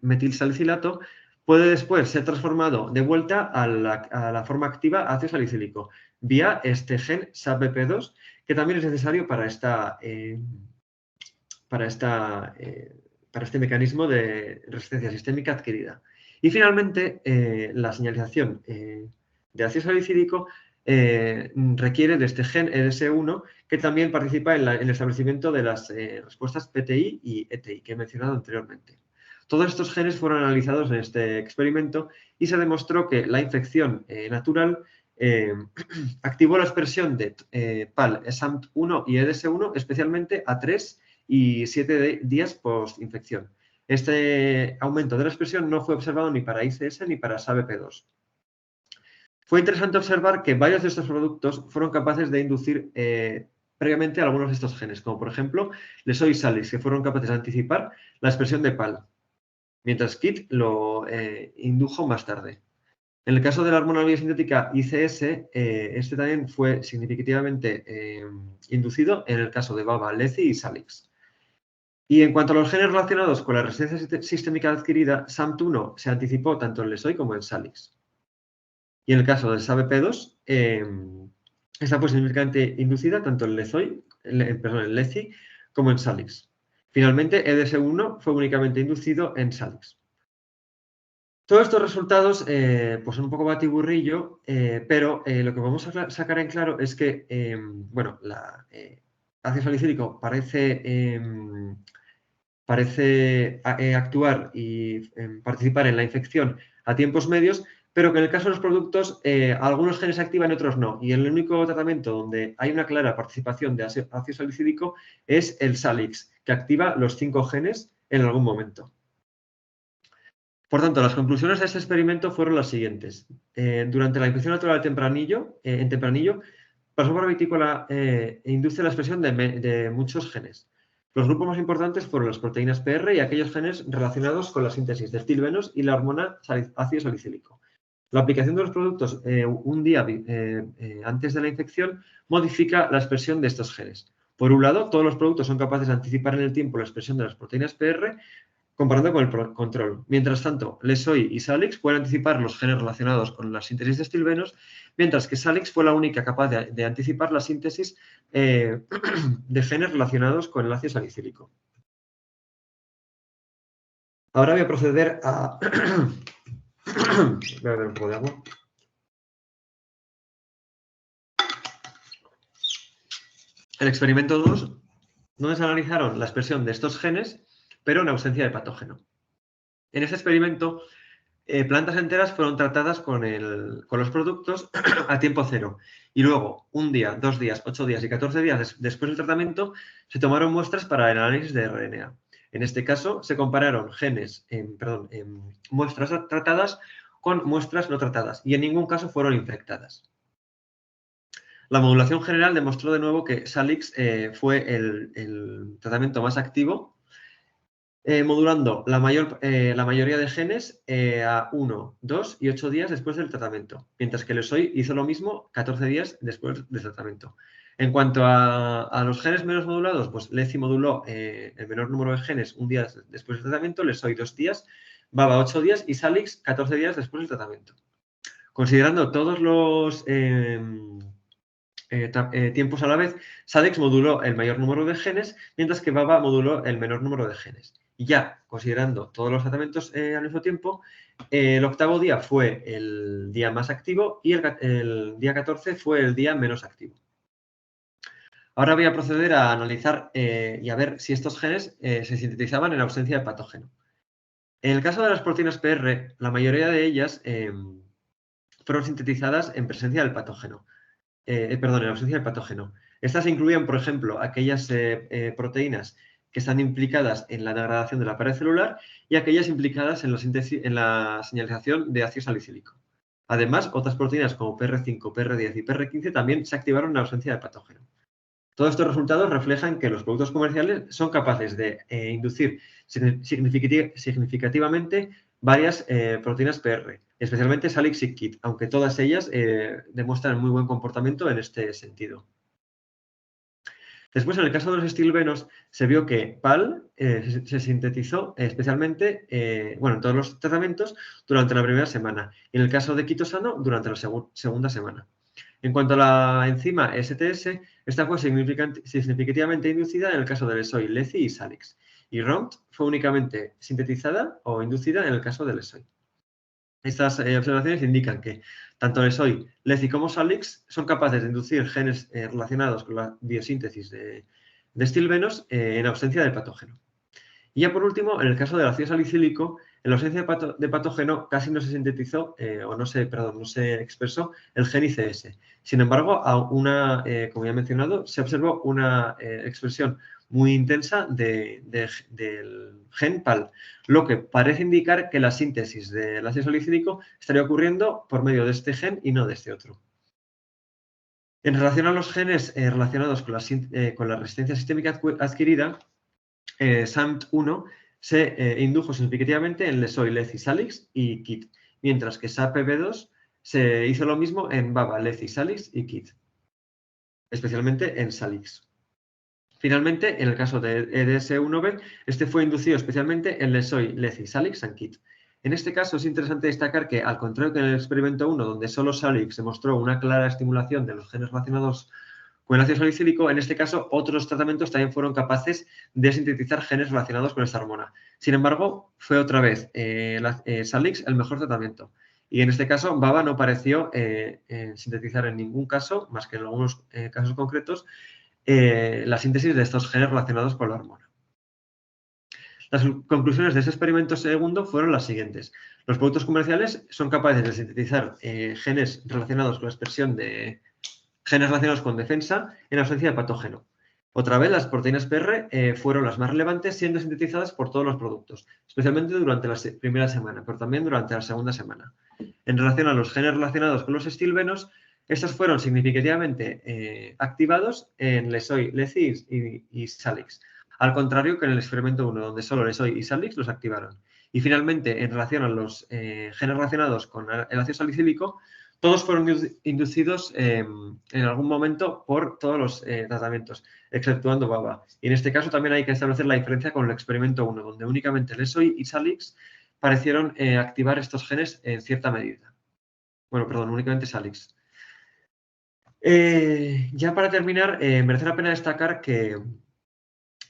Speaker 3: metilsalicilato puede después ser transformado de vuelta a la forma activa ácido salicílico vía este gen SAPP2, que también es necesario para este mecanismo de resistencia sistémica adquirida. Y finalmente, la señalización de ácido salicílico requiere de este gen EDS1 que también participa en el establecimiento de las respuestas PTI y ETI que he mencionado anteriormente. Todos estos genes fueron analizados en este experimento y se demostró que la infección natural activó la expresión de PAL, SAMT1 y EDS1 especialmente a 3 y 7 días post-infección. Este aumento de la expresión no fue observado ni para ICS ni para SABP2. Fue interesante observar que varios de estos productos fueron capaces de inducir previamente algunos de estos genes, como por ejemplo Lesoy y Salix, que fueron capaces de anticipar la expresión de PAL, mientras KIT lo indujo más tarde. En el caso de la hormona biosintética ICS, este también fue significativamente inducido en el caso de Baba, Leci y Salix. Y en cuanto a los genes relacionados con la resistencia sistémica adquirida, SAMT1 se anticipó tanto en Lesoy como en Salix. Y en el caso del SABP2, esta fue significativamente inducida tanto en Leci como en Salix. Finalmente, EDS1 fue únicamente inducido en Salix. Todos estos resultados pues son un poco batiburrillo, pero lo que vamos a sacar en claro es que, ácido salicílico parece actuar y participar en la infección a tiempos medios, pero que en el caso de los productos algunos genes se activan y otros no. Y el único tratamiento donde hay una clara participación de ácido salicílico es el Salix, que activa los 5 genes en algún momento. Por tanto, las conclusiones de este experimento fueron las siguientes. Durante la infección natural en tempranillo, Plasmodium vitícola induce la expresión de muchos genes. Los grupos más importantes fueron las proteínas PR y aquellos genes relacionados con la síntesis de estilbenos y la hormona ácido salicílico. La aplicación de los productos un día antes de la infección modifica la expresión de estos genes. Por un lado, todos los productos son capaces de anticipar en el tiempo la expresión de las proteínas PR comparando con el control. Mientras tanto, Lesoy y Salix pueden anticipar los genes relacionados con la síntesis de estilbenos, mientras que Salix fue la única capaz de anticipar la síntesis de genes relacionados con el ácido salicílico. Ahora voy a proceder a... Voy a beber un poco de agua. El experimento 2, donde se analizaron la expresión de estos genes, pero en ausencia de patógeno. En este experimento, plantas enteras fueron tratadas con los productos a tiempo cero. Y luego, un día, 2 días, 8 días y 14 días después del tratamiento, se tomaron muestras para el análisis de RNA. En este caso, se compararon muestras tratadas con muestras no tratadas y en ningún caso fueron infectadas. La modulación general demostró de nuevo que Salix fue el tratamiento más activo, modulando la mayoría de genes a 1, 2 y 8 días después del tratamiento, mientras que Lesoy hizo lo mismo 14 días después del tratamiento. En cuanto a los genes menos modulados, pues Leci moduló el menor número de genes un día después del tratamiento, Lesoy 2 días, Baba 8 días y Salix 14 días después del tratamiento. Considerando todos los tiempos a la vez, Salix moduló el mayor número de genes, mientras que Baba moduló el menor número de genes. Y ya, considerando todos los tratamientos al mismo tiempo, el octavo día fue el día más activo y el día 14 fue el día menos activo. Ahora voy a proceder a analizar y a ver si estos genes se sintetizaban en ausencia de patógeno. En el caso de las proteínas PR, la mayoría de ellas fueron sintetizadas en presencia del patógeno. En ausencia del patógeno. Estas incluían, por ejemplo, aquellas proteínas que están implicadas en la degradación de la pared celular y aquellas implicadas en la señalización de ácido salicílico. Además, otras proteínas como PR5, PR10 y PR15 también se activaron en ausencia de patógeno. Todos estos resultados reflejan que los productos comerciales son capaces de inducir significativamente varias proteínas PR, especialmente Salix y KIT, aunque todas ellas demuestran muy buen comportamiento en este sentido. Después, en el caso de los estilbenos, se vio que PAL se sintetizó especialmente, en todos los tratamientos durante la primera semana y en el caso de quitosano durante la segunda semana. En cuanto a la enzima STS, esta fue significativamente inducida en el caso de Lesoy, Leci y Salix. Y ROMT fue únicamente sintetizada o inducida en el caso de Lesoy. Estas observaciones indican que tanto Lesoy, Leci como Salix son capaces de inducir genes relacionados con la biosíntesis de estilbenos en ausencia de patógeno. Y ya por último, en el caso del ácido salicílico, en la ausencia de patógeno casi no se sintetizó no se expresó el gen ICS. Sin embargo, como ya he mencionado, se observó una expresión muy intensa del gen PAL, lo que parece indicar que la síntesis del ácido salicílico estaría ocurriendo por medio de este gen y no de este otro. En relación a los genes relacionados con la resistencia sistémica adquirida, SAMT1 se indujo significativamente en Lesoy, Leci, Salix y KIT, mientras que SAPB2 se hizo lo mismo en Baba, Leci, Salix y KIT, especialmente en Salix. Finalmente, en el caso de EDS1B, este fue inducido especialmente en Lesoy, Leci, Salix y KIT. En este caso es interesante destacar que, al contrario que en el experimento 1, donde solo Salix demostró una clara estimulación de los genes relacionados con el ácido salicílico, en este caso, otros tratamientos también fueron capaces de sintetizar genes relacionados con esta hormona. Sin embargo, fue otra vez Salix el mejor tratamiento. Y en este caso, Baba no pareció sintetizar en ningún caso, más que en algunos casos concretos, la síntesis de estos genes relacionados con la hormona. Las conclusiones de este experimento segundo fueron las siguientes. Los productos comerciales son capaces de sintetizar genes relacionados con la expresión de genes relacionados con defensa en ausencia de patógeno. Otra vez, las proteínas PR fueron las más relevantes, siendo sintetizadas por todos los productos, especialmente durante la primera semana, pero también durante la segunda semana. En relación a los genes relacionados con los estilbenos, estos fueron significativamente activados en Lesoy, Leci y Salix, al contrario que en el experimento 1, donde solo Lesoy y Salix los activaron. Y finalmente, en relación a los genes relacionados con el ácido salicílico, todos fueron inducidos en algún momento por todos los tratamientos, exceptuando BABA. Y en este caso también hay que establecer la diferencia con el experimento 1, donde únicamente Lesoy y Salix parecieron activar estos genes en cierta medida. Bueno, perdón, únicamente Salix. Ya para terminar, merece la pena destacar que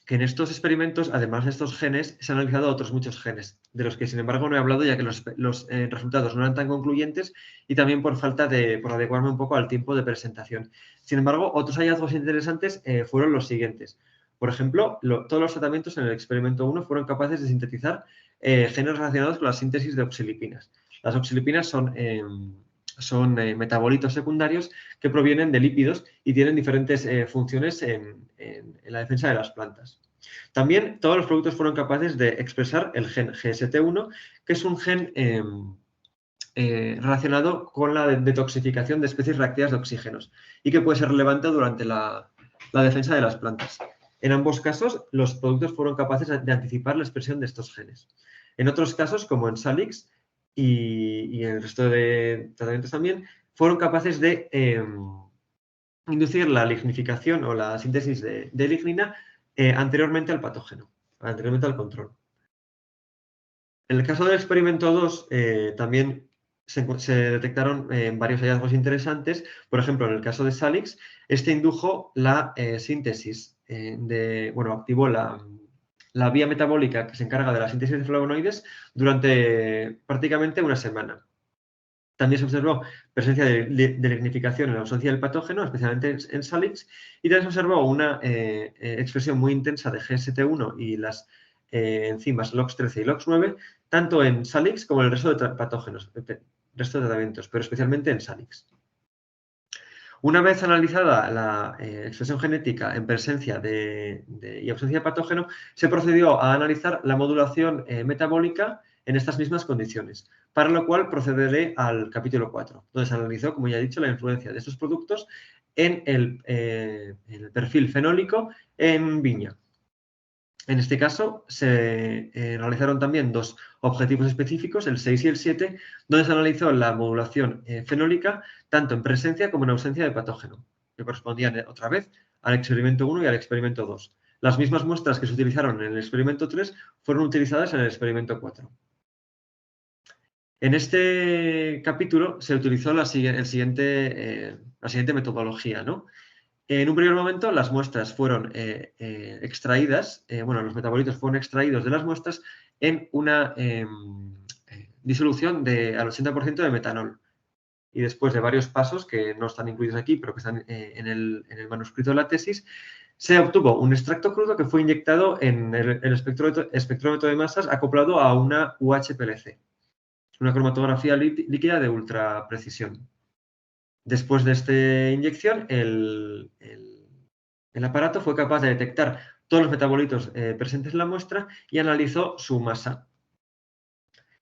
Speaker 3: en estos experimentos, además de estos genes, se han analizado otros muchos genes, de los que sin embargo no he hablado ya que los resultados no eran tan concluyentes y también por adecuarme un poco al tiempo de presentación. Sin embargo, otros hallazgos interesantes fueron los siguientes. Por ejemplo, todos los tratamientos en el experimento 1 fueron capaces de sintetizar genes relacionados con la síntesis de oxilipinas. Las oxilipinas son metabolitos secundarios que provienen de lípidos y tienen diferentes funciones en la defensa de las plantas. También todos los productos fueron capaces de expresar el gen GST1, que es un gen relacionado con la detoxificación de especies reactivas de oxígenos y que puede ser relevante durante la defensa de las plantas. En ambos casos, los productos fueron capaces de anticipar la expresión de estos genes. En otros casos, como en Salix, y en el resto de tratamientos también, fueron capaces de inducir la lignificación o la síntesis de lignina anteriormente al patógeno, anteriormente al control. En el caso del experimento 2, también se detectaron varios hallazgos interesantes. Por ejemplo, en el caso de Salix, este indujo la síntesis activó la vía metabólica que se encarga de la síntesis de flavonoides durante prácticamente una semana. También se observó presencia de lignificación en la ausencia del patógeno, especialmente en Salix, y también se observó una expresión muy intensa de GST1 y las enzimas LOX13 y LOX9, tanto en Salix como en el resto de patógenos, resto de tratamientos, pero especialmente en Salix. Una vez analizada la expresión genética en presencia y ausencia de patógeno, se procedió a analizar la modulación metabólica en estas mismas condiciones, para lo cual procederé al capítulo 4, donde se analizó, como ya he dicho, la influencia de estos productos en el perfil fenólico en viña. En este caso, se realizaron también dos objetivos específicos, el 6 y el 7, donde se analizó la modulación fenólica tanto en presencia como en ausencia de patógeno, que correspondían otra vez al experimento 1 y al experimento 2. Las mismas muestras que se utilizaron en el experimento 3 fueron utilizadas en el experimento 4. En este capítulo se utilizó la siguiente metodología, ¿no? En un primer momento, las muestras fueron extraídas, los metabolitos fueron extraídos de las muestras en una disolución al 80% de metanol. Y después de varios pasos, que no están incluidos aquí, pero que están en el manuscrito de la tesis, se obtuvo un extracto crudo que fue inyectado en el espectrómetro de masas acoplado a una UHPLC, una cromatografía líquida de ultra precisión. Después de esta inyección, el aparato fue capaz de detectar todos los metabolitos presentes en la muestra y analizó su masa.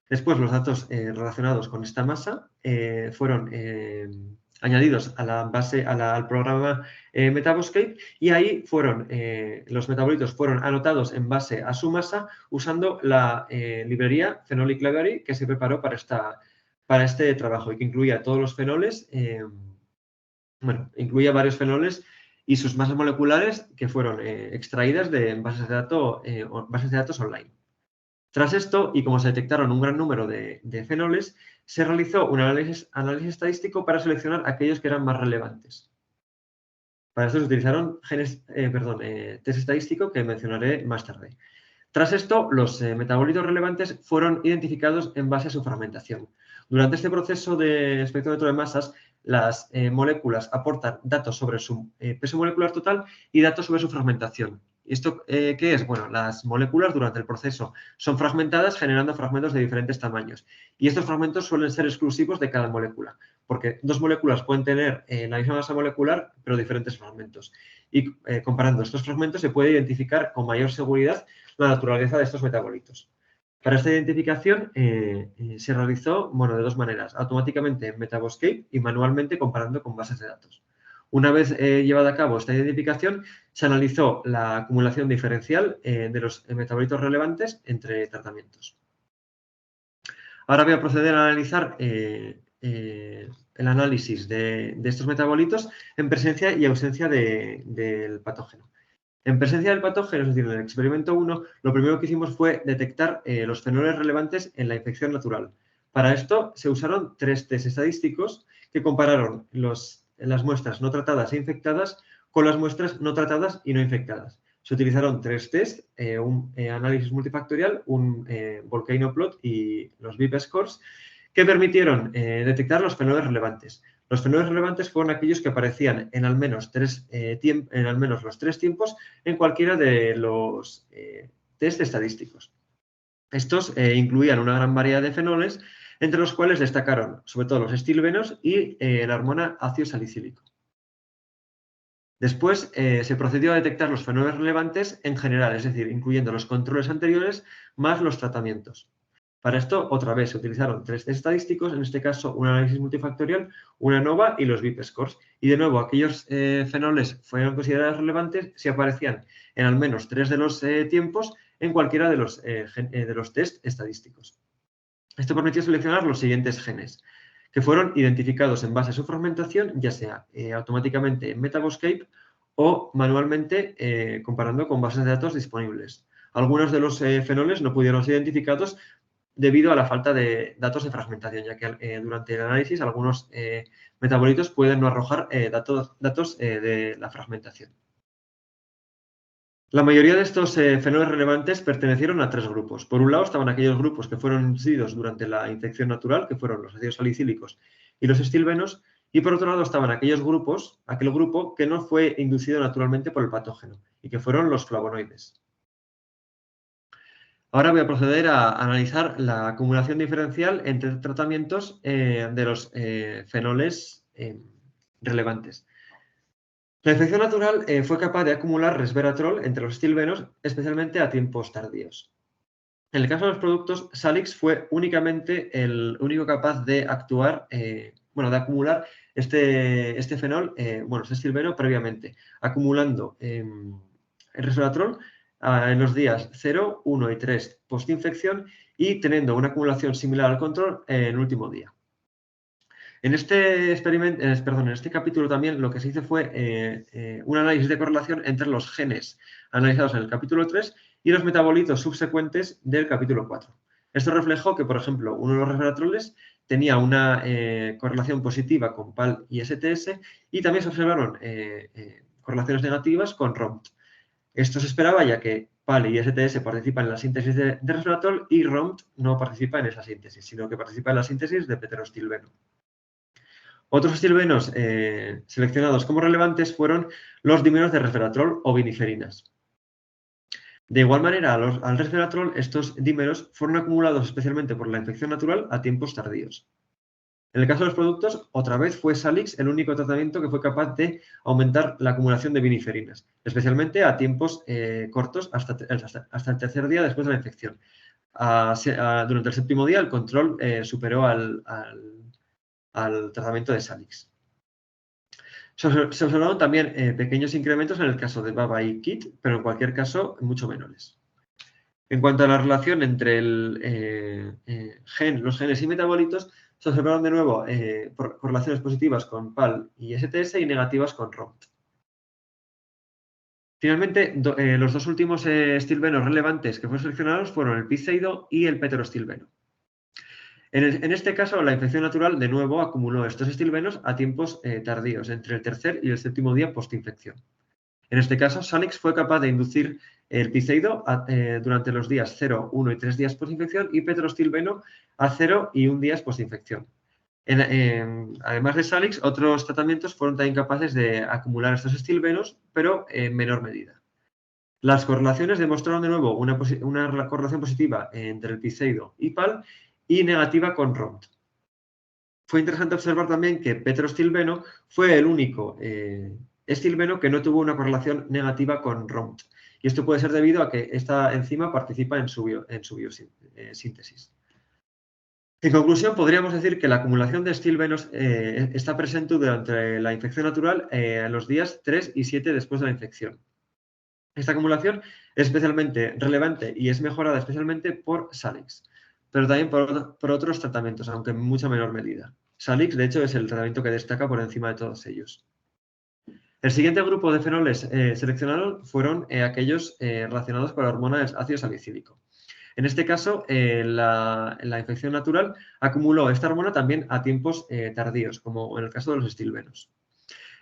Speaker 3: Después, los datos relacionados con esta masa fueron añadidos a la base, al programa Metaboscape, y ahí los metabolitos fueron anotados en base a su masa usando la librería Phenolic Library que se preparó para este trabajo y que incluía todos los fenoles, incluía varios fenoles y sus masas moleculares que fueron extraídas de bases de datos online. Tras esto, y como se detectaron un gran número de fenoles, se realizó un análisis estadístico para seleccionar aquellos que eran más relevantes. Para esto se utilizaron test estadístico que mencionaré más tarde. Tras esto, los metabolitos relevantes fueron identificados en base a su fragmentación. Durante este proceso de espectrómetro de masas, las moléculas aportan datos sobre su peso molecular total y datos sobre su fragmentación. ¿Esto qué es? Bueno, las moléculas durante el proceso son fragmentadas generando fragmentos de diferentes tamaños. Y estos fragmentos suelen ser exclusivos de cada molécula, porque dos moléculas pueden tener la misma masa molecular, pero diferentes fragmentos. Y comparando estos fragmentos se puede identificar con mayor seguridad la naturaleza de estos metabolitos. Para esta identificación se realizó de dos maneras, automáticamente en Metaboscape y manualmente comparando con bases de datos. Una vez llevada a cabo esta identificación, se analizó la acumulación diferencial de los metabolitos relevantes entre tratamientos. Ahora voy a proceder a analizar el análisis de estos metabolitos en presencia y ausencia del patógeno. En presencia del patógeno, es decir, en el experimento 1, lo primero que hicimos fue detectar los fenoles relevantes en la infección natural. Para esto se usaron 3 test estadísticos que compararon las muestras no tratadas e infectadas con las muestras no tratadas y no infectadas. Se utilizaron 3 test, un análisis multifactorial, un volcano plot y los VIP scores, que permitieron detectar los fenoles relevantes. Los fenoles relevantes fueron aquellos que aparecían en al menos los 3 tiempos en cualquiera de los test estadísticos. Estos incluían una gran variedad de fenoles, entre los cuales destacaron sobre todo los estilbenos y la hormona ácido salicílico. Después se procedió a detectar los fenoles relevantes en general, es decir, incluyendo los controles anteriores más los tratamientos. Para esto, otra vez, se utilizaron 3 test estadísticos, en este caso un análisis multifactorial, una ANOVA y los VIP scores. Y de nuevo, aquellos fenoles fueron considerados relevantes si aparecían en al menos 3 de los tiempos en cualquiera de los test estadísticos. Esto permitió seleccionar los siguientes genes, que fueron identificados en base a su fragmentación, ya sea automáticamente en Metaboscape o manualmente comparando con bases de datos disponibles. Algunos de los fenoles no pudieron ser identificados debido a la falta de datos de fragmentación, ya que durante el análisis algunos metabolitos pueden no arrojar datos de la fragmentación. La mayoría de estos fenoles relevantes pertenecieron a 3 grupos. Por un lado estaban aquellos grupos que fueron inducidos durante la infección natural, que fueron los ácidos salicílicos y los estilbenos, y por otro lado estaban aquel grupo que no fue inducido naturalmente por el patógeno, y que fueron los flavonoides. Ahora voy a proceder a analizar la acumulación diferencial entre tratamientos de los fenoles relevantes. La infección natural fue capaz de acumular resveratrol entre los estilbenos, especialmente a tiempos tardíos. En el caso de los productos, Salix fue únicamente el único capaz de acumular este fenol, este estilbeno previamente, acumulando el resveratrol en los días 0, 1 y 3 postinfección y teniendo una acumulación similar al control en el último día. En este capítulo también lo que se hizo fue un análisis de correlación entre los genes analizados en el capítulo 3 y los metabolitos subsecuentes del capítulo 4. Esto reflejó que, por ejemplo, uno de los resveratroles tenía una correlación positiva con PAL y STS y también se observaron correlaciones negativas con ROMT. Esto se esperaba ya que PAL y STS participan en la síntesis de resveratrol y ROMT no participa en esa síntesis, sino que participa en la síntesis de peterostilbeno. Otros estilbenos seleccionados como relevantes fueron los dímeros de resveratrol o viniferinas. De igual manera, al resveratrol, estos dímeros fueron acumulados especialmente por la infección natural a tiempos tardíos. En el caso de los productos, otra vez fue Salix el único tratamiento que fue capaz de aumentar la acumulación de viniferinas, especialmente a tiempos cortos hasta el tercer día después de la infección. Durante el 7º día, el control superó al tratamiento de Salix. Se observaron también pequeños incrementos en el caso de Baba y Kit, pero en cualquier caso mucho menores. En cuanto a la relación entre los genes y metabolitos, se observaron de nuevo correlaciones positivas con PAL y STS y negativas con ROMT. Finalmente, los 2 últimos estilbenos relevantes que fueron seleccionados fueron el pizeido y el peterostilbeno. En este caso, la infección natural de nuevo acumuló estos estilbenos a tiempos tardíos, entre el 3er y el 7º día postinfección. En este caso, Salix fue capaz de inducir el pizeido durante los días 0, 1 y 3 días postinfección y peterostilbeno a 0 y 1 días postinfección. Además de Salix, otros tratamientos fueron también capaces de acumular estos estilbenos, pero en menor medida. Las correlaciones demostraron de nuevo una correlación positiva entre el pizeido y PAL y negativa con ROMT. Fue interesante observar también que peterostilbeno fue el único estilbeno que no tuvo una correlación negativa con ROMT. Y esto puede ser debido a que esta enzima participa en su biosíntesis. En conclusión, podríamos decir que la acumulación de estilbenos está presente durante la infección natural en los días 3 y 7 después de la infección. Esta acumulación es especialmente relevante y es mejorada especialmente por Salix. pero también por otros tratamientos, aunque en mucha menor medida. Salix, de hecho, es el tratamiento que destaca por encima de todos ellos. El siguiente grupo de fenoles seleccionados fueron aquellos relacionados con la hormona del ácido salicílico. En este caso, la infección natural acumuló esta hormona también a tiempos tardíos, como en el caso de los estilbenos.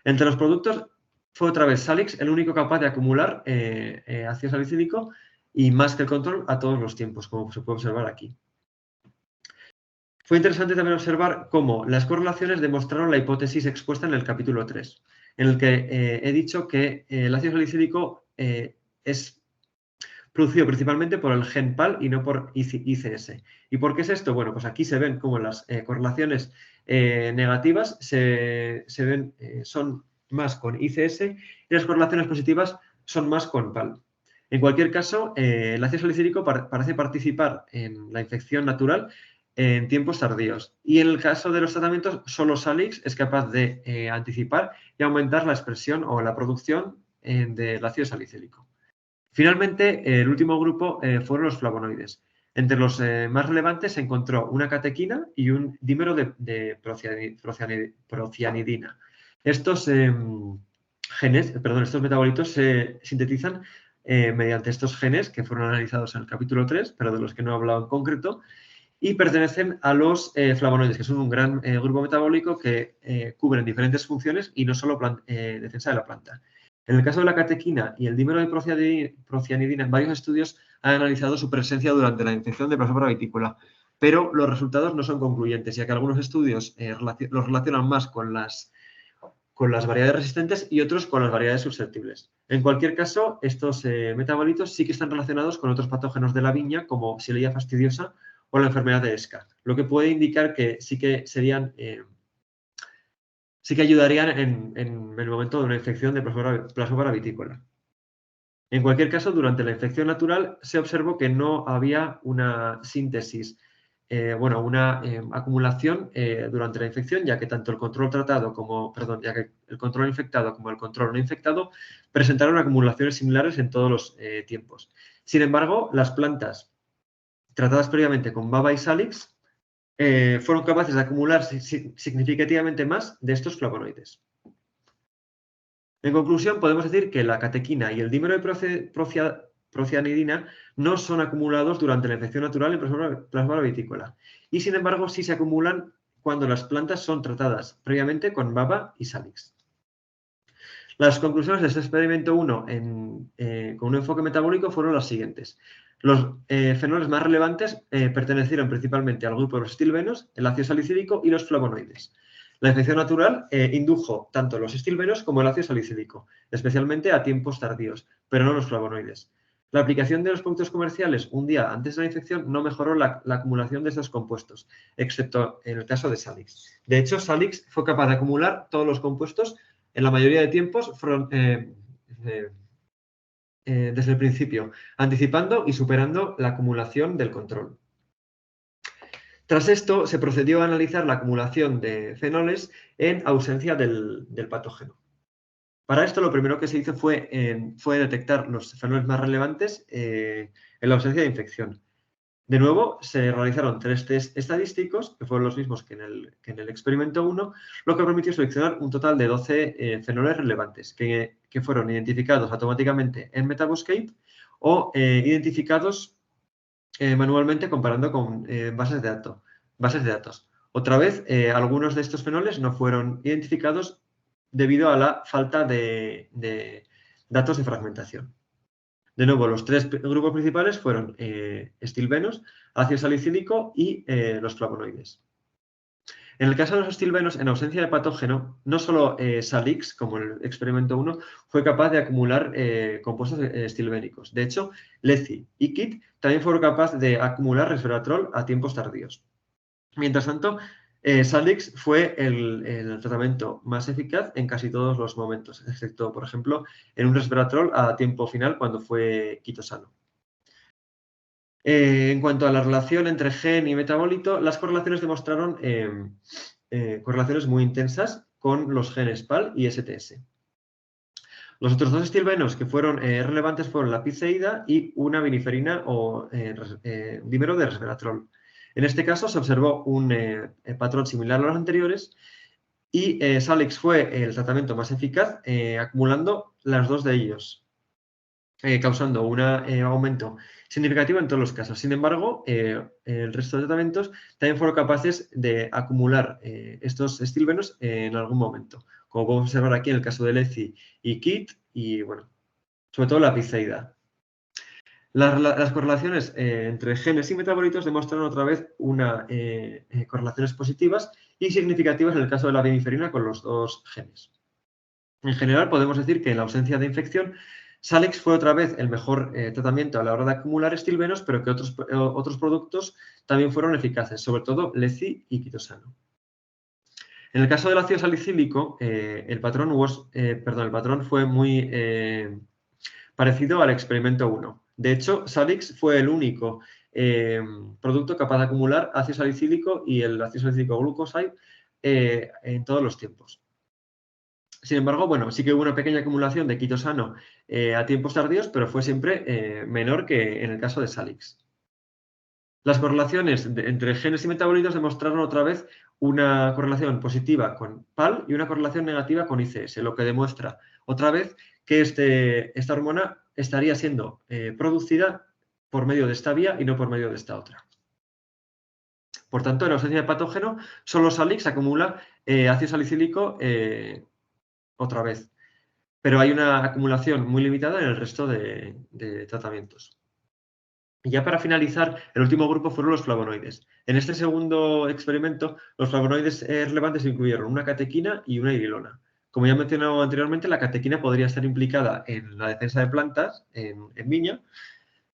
Speaker 3: Entre los productos fue otra vez Salix el único capaz de acumular ácido salicílico y más que el control a todos los tiempos, como se puede observar aquí. Fue interesante también observar cómo las correlaciones demostraron la hipótesis expuesta en el capítulo 3, en el que he dicho que el ácido salicílico es producido principalmente por el gen PAL y no por ICS. ¿Y por qué es esto? Bueno, pues aquí se ven cómo las correlaciones negativas son más con ICS y las correlaciones positivas son más con PAL. En cualquier caso, el ácido salicílico parece participar en la infección natural en tiempos tardíos. Y en el caso de los tratamientos, solo Salix es capaz de anticipar y aumentar la expresión o la producción del ácido salicílico. Finalmente, el último grupo fueron los flavonoides. Entre los más relevantes se encontró una catequina y un dímero de procianidina. Estos metabolitos se sintetizan mediante estos genes que fueron analizados en el capítulo 3, pero de los que no he hablado en concreto, y pertenecen a los flavonoides, que son un gran grupo metabólico que cubren diferentes funciones y no solo defensa de la planta. En el caso de la catequina y el dímero de procianidina, en varios estudios han analizado su presencia durante la infección de Plasmodium vitícola, pero los resultados no son concluyentes, ya que algunos estudios los relacionan más con las variedades resistentes y otros con las variedades susceptibles. En cualquier caso, estos metabolitos sí que están relacionados con otros patógenos de la viña, como Xylella fastidiosa o la enfermedad de ESCA, lo que puede indicar que sí que ayudarían en el momento de una infección de Plasmodium vitícola. En cualquier caso, durante la infección natural se observó que no había una síntesis, una acumulación durante la infección, ya que tanto el control el control infectado como el control no infectado presentaron acumulaciones similares en todos los tiempos. Sin embargo, las plantas tratadas previamente con baba y Salix fueron capaces de acumular significativamente más de estos flavonoides. En conclusión, podemos decir que la catequina y el dímero de procianidina no son acumulados durante la infección natural en Plasmodium vitícola y, sin embargo, sí se acumulan cuando las plantas son tratadas previamente con baba y Salix. Las conclusiones de este experimento 1 con un enfoque metabólico fueron las siguientes. Los fenoles más relevantes pertenecieron principalmente al grupo de los estilbenos, el ácido salicílico y los flavonoides. La infección natural indujo tanto los estilbenos como el ácido salicílico, especialmente a tiempos tardíos, pero no los flavonoides. La aplicación de los productos comerciales un día antes de la infección no mejoró la acumulación de estos compuestos, excepto en el caso de Salix. De hecho, Salix fue capaz de acumular todos los compuestos en la mayoría de tiempos desde el principio, anticipando y superando la acumulación del control. Tras esto, se procedió a analizar la acumulación de fenoles en ausencia del patógeno. Para esto, lo primero que se hizo fue detectar los fenoles más relevantes en la ausencia de infección. De nuevo, se realizaron 3 test estadísticos, que fueron los mismos que en el experimento 1, lo que permitió seleccionar un total de 12 fenoles relevantes, que fueron identificados automáticamente en Metaboscape o identificados manualmente comparando con bases de datos. Otra vez, algunos de estos fenoles no fueron identificados debido a la falta de datos de fragmentación. De nuevo, los 3 grupos principales fueron estilbenos, ácido salicílico y los flavonoides. En el caso de los estilbenos, en ausencia de patógeno, no solo Salix, como en el experimento 1, fue capaz de acumular compuestos estilbénicos. De hecho, Leci y Kit también fueron capaces de acumular resveratrol a tiempos tardíos. Mientras tanto, Salix fue el tratamiento más eficaz en casi todos los momentos, excepto, por ejemplo, en un resveratrol a tiempo final cuando fue quitosano. En cuanto a la relación entre gen y metabolito, las correlaciones demostraron correlaciones muy intensas con los genes PAL y STS. Los otros 2 estilbenos que fueron relevantes fueron la piceída y una viniferina o dímero de resveratrol. En este caso se observó un patrón similar a los anteriores y Salix fue el tratamiento más eficaz, acumulando las dos de ellos, causando un aumento significativo en todos los casos. Sin embargo, el resto de tratamientos también fueron capaces de acumular estos estilbenos en algún momento, como podemos observar aquí en el caso de LECI y KIT, y bueno, sobre todo la piceida. Las correlaciones entre genes y metabolitos demostraron otra vez correlaciones positivas y significativas en el caso de la bemiferina con los dos genes. En general, podemos decir que en la ausencia de infección, Salix fue otra vez el mejor tratamiento a la hora de acumular estilbenos, pero que otros productos también fueron eficaces, sobre todo LECI y quitosano. En el caso del ácido salicílico, el patrón fue muy parecido al experimento 1. De hecho, Salix fue el único producto capaz de acumular ácido salicílico y el ácido salicílico glucoside en todos los tiempos. Sin embargo, bueno, sí que hubo una pequeña acumulación de quitosano a tiempos tardíos, pero fue siempre menor que en el caso de Salix. Las correlaciones entre genes y metabolitos demostraron otra vez una correlación positiva con PAL y una correlación negativa con ICS, lo que demuestra otra vez que esta hormona estaría siendo producida por medio de esta vía y no por medio de esta otra. Por tanto, en ausencia de patógeno, solo Salix acumula ácido salicílico otra vez, pero hay una acumulación muy limitada en el resto de tratamientos. Y ya para finalizar, el último grupo fueron los flavonoides. En este segundo experimento, los flavonoides relevantes incluyeron una catequina y una irilona. Como ya he mencionado anteriormente, la catequina podría estar implicada en la defensa de plantas en viña,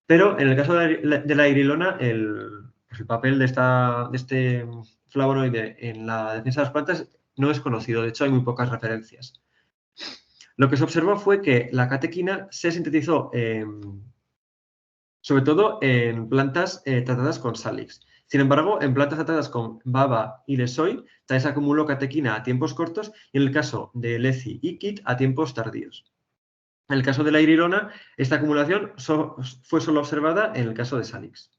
Speaker 3: pero en el caso de la irilona, el papel de este flavonoide en la defensa de las plantas no es conocido. De hecho, hay muy pocas referencias. Lo que se observó fue que la catequina se sintetizó sobre todo en plantas tratadas con Salix. Sin embargo, en plantas tratadas con baba y lesoy, también se acumuló catequina a tiempos cortos y en el caso de LECI y KIT a tiempos tardíos. En el caso de la irilona, esta acumulación fue solo observada en el caso de Salix.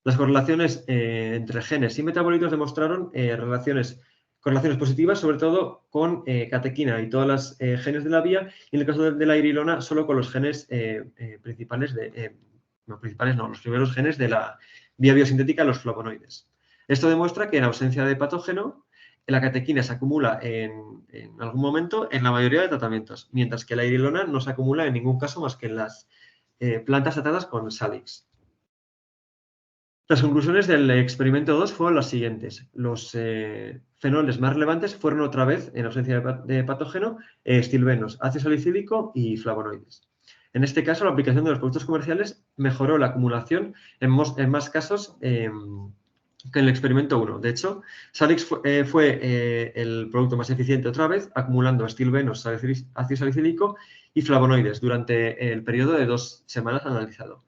Speaker 3: Las correlaciones entre genes y metabolitos demostraron correlaciones positivas, sobre todo con catequina y todas las genes de la vía, y en el caso de la irilona, solo con los genes principales los primeros genes de la vía biosintética, los flavonoides. Esto demuestra que en ausencia de patógeno, la catequina se acumula en algún momento en la mayoría de tratamientos, mientras que la irilona no se acumula en ningún caso más que en las plantas tratadas con Salix. Las conclusiones del experimento 2 fueron las siguientes. Los fenoles más relevantes fueron otra vez, en ausencia de patógeno, estilbenos, ácido salicílico y flavonoides. En este caso, la aplicación de los productos comerciales mejoró la acumulación en más casos que en el experimento 1. De hecho, Salix fue el producto más eficiente otra vez, acumulando estilbenos, ácido salicílico y flavonoides durante el periodo de 2 semanas analizado.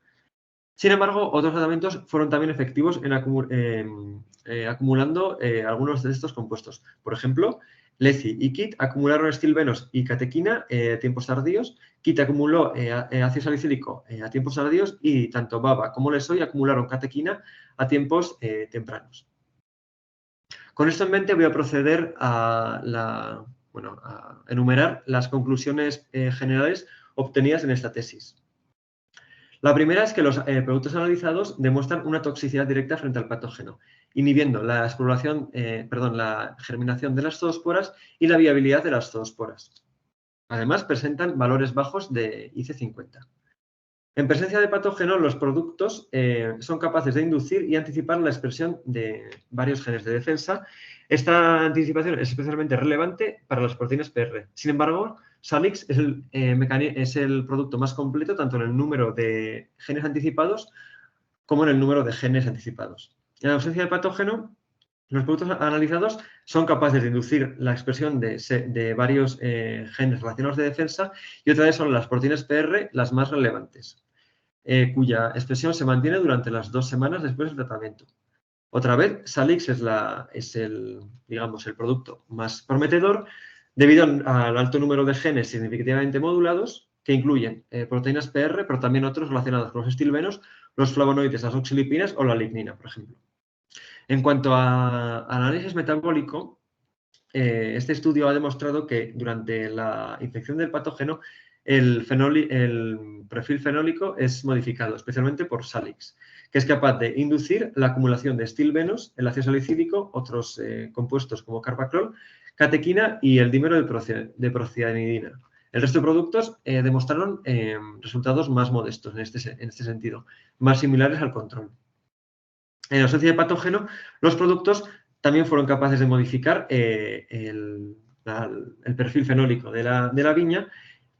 Speaker 3: Sin embargo, otros tratamientos fueron también efectivos acumulando algunos de estos compuestos. Por ejemplo, LECI y KIT acumularon estilbenos y catequina a tiempos tardíos, KIT acumuló ácido salicílico a tiempos tardíos y tanto baba como lesoy acumularon catequina a tiempos tempranos. Con esto en mente voy a proceder a enumerar las conclusiones generales obtenidas en esta tesis. La primera es que los productos analizados demuestran una toxicidad directa frente al patógeno, inhibiendo la germinación de las zoosporas y la viabilidad de las zoosporas. Además, presentan valores bajos de IC50. En presencia de patógeno, los productos son capaces de inducir y anticipar la expresión de varios genes de defensa. Esta anticipación es especialmente relevante para las proteínas PR. Sin embargo, Salix es el producto más completo tanto en el número de genes anticipados como en el número de genes anticipados. En ausencia de patógeno, los productos analizados son capaces de inducir la expresión de varios genes relacionados de defensa y otra vez son las proteínas PR las más relevantes, cuya expresión se mantiene durante las 2 semanas después del tratamiento. Otra vez, Salix es el producto más prometedor debido al alto número de genes significativamente modulados que incluyen proteínas PR, pero también otros relacionados con los estilbenos, los flavonoides, las oxilipinas o la lignina, por ejemplo. En cuanto a análisis metabólico, este estudio ha demostrado que durante la infección del patógeno el perfil fenólico es modificado, especialmente por Salix, que es capaz de inducir la acumulación de stilbenos, el ácido salicílico, otros compuestos como carbacrol, catequina y el dímero de procianidina. El resto de productos demostraron resultados más modestos en este sentido, más similares al control. En ausencia de patógeno, los productos también fueron capaces de modificar el perfil fenólico de la viña,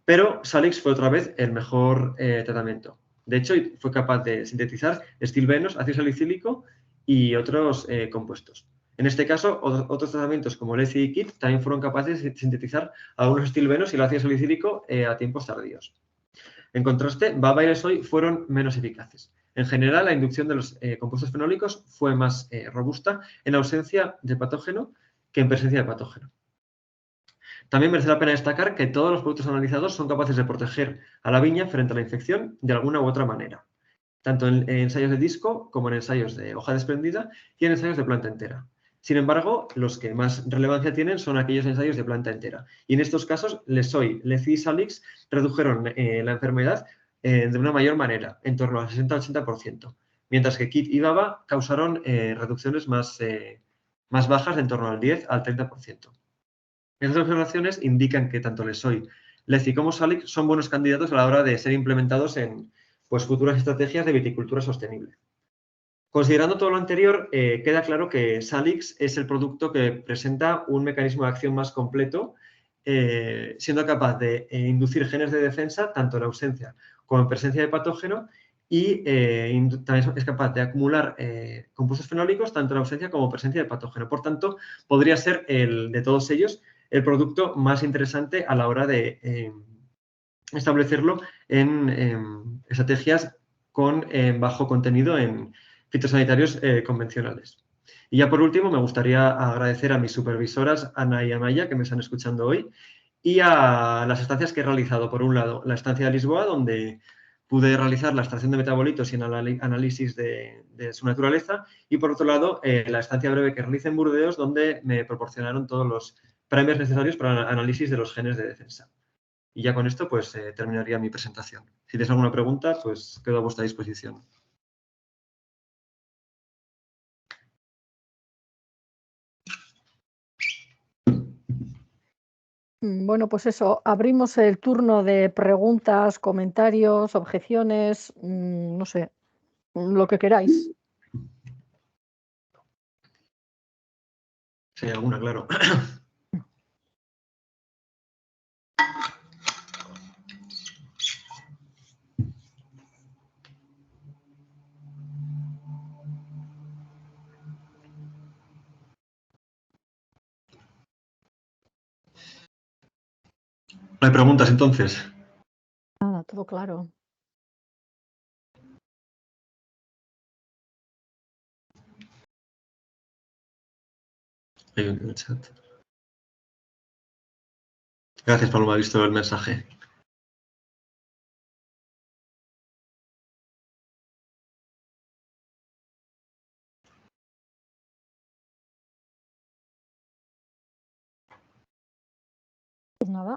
Speaker 3: pero Salix fue otra vez el mejor tratamiento. De hecho, fue capaz de sintetizar estilbenos, ácido salicílico y otros compuestos. En este caso, otros tratamientos como LECI y KIT también fueron capaces de sintetizar algunos estilbenos y el ácido salicílico a tiempos tardíos. En contraste, baba y lesoy fueron menos eficaces. En general, la inducción de los compuestos fenólicos fue más robusta en ausencia de patógeno que en presencia de patógeno. También merece la pena destacar que todos los productos analizados son capaces de proteger a la viña frente a la infección de alguna u otra manera, tanto en ensayos de disco como en ensayos de hoja desprendida y en ensayos de planta entera. Sin embargo, los que más relevancia tienen son aquellos ensayos de planta entera. Y en estos casos, Lesoy, Leci y Salix redujeron la enfermedad de una mayor manera, en torno al 60-80%, mientras que KIT y baba causaron reducciones más bajas de en torno al 10-30%. Estas observaciones indican que tanto Lesoy, Leci como Salix son buenos candidatos a la hora de ser implementados en futuras estrategias de viticultura sostenible. Considerando todo lo anterior, queda claro que Salix es el producto que presenta un mecanismo de acción más completo, siendo capaz de inducir genes de defensa tanto en ausencia como en presencia de patógeno y también es capaz de acumular compuestos fenólicos tanto en ausencia como en presencia de patógeno. Por tanto, podría ser de todos ellos el producto más interesante a la hora de establecerlo en estrategias con bajo contenido en fitosanitarios convencionales. Y ya por último, me gustaría agradecer a mis supervisoras, Ana y Amaya, que me están escuchando hoy, y a las estancias que he realizado. Por un lado, la estancia de Lisboa, donde pude realizar la extracción de metabolitos y el análisis de su naturaleza, y por otro lado, la estancia breve que realicé en Burdeos, donde me proporcionaron todos los primers necesarios para el análisis de los genes de defensa. Y ya con esto, pues, terminaría mi presentación. Si tienes alguna pregunta, pues quedo a vuestra disposición.
Speaker 1: Bueno, pues eso, abrimos el turno de preguntas, comentarios, objeciones, no sé, lo que queráis.
Speaker 3: Si hay alguna, claro. ¿No hay preguntas entonces?
Speaker 1: Nada, todo claro.
Speaker 3: Hay un chat. Gracias, Paloma, he visto el mensaje.
Speaker 1: Pues nada.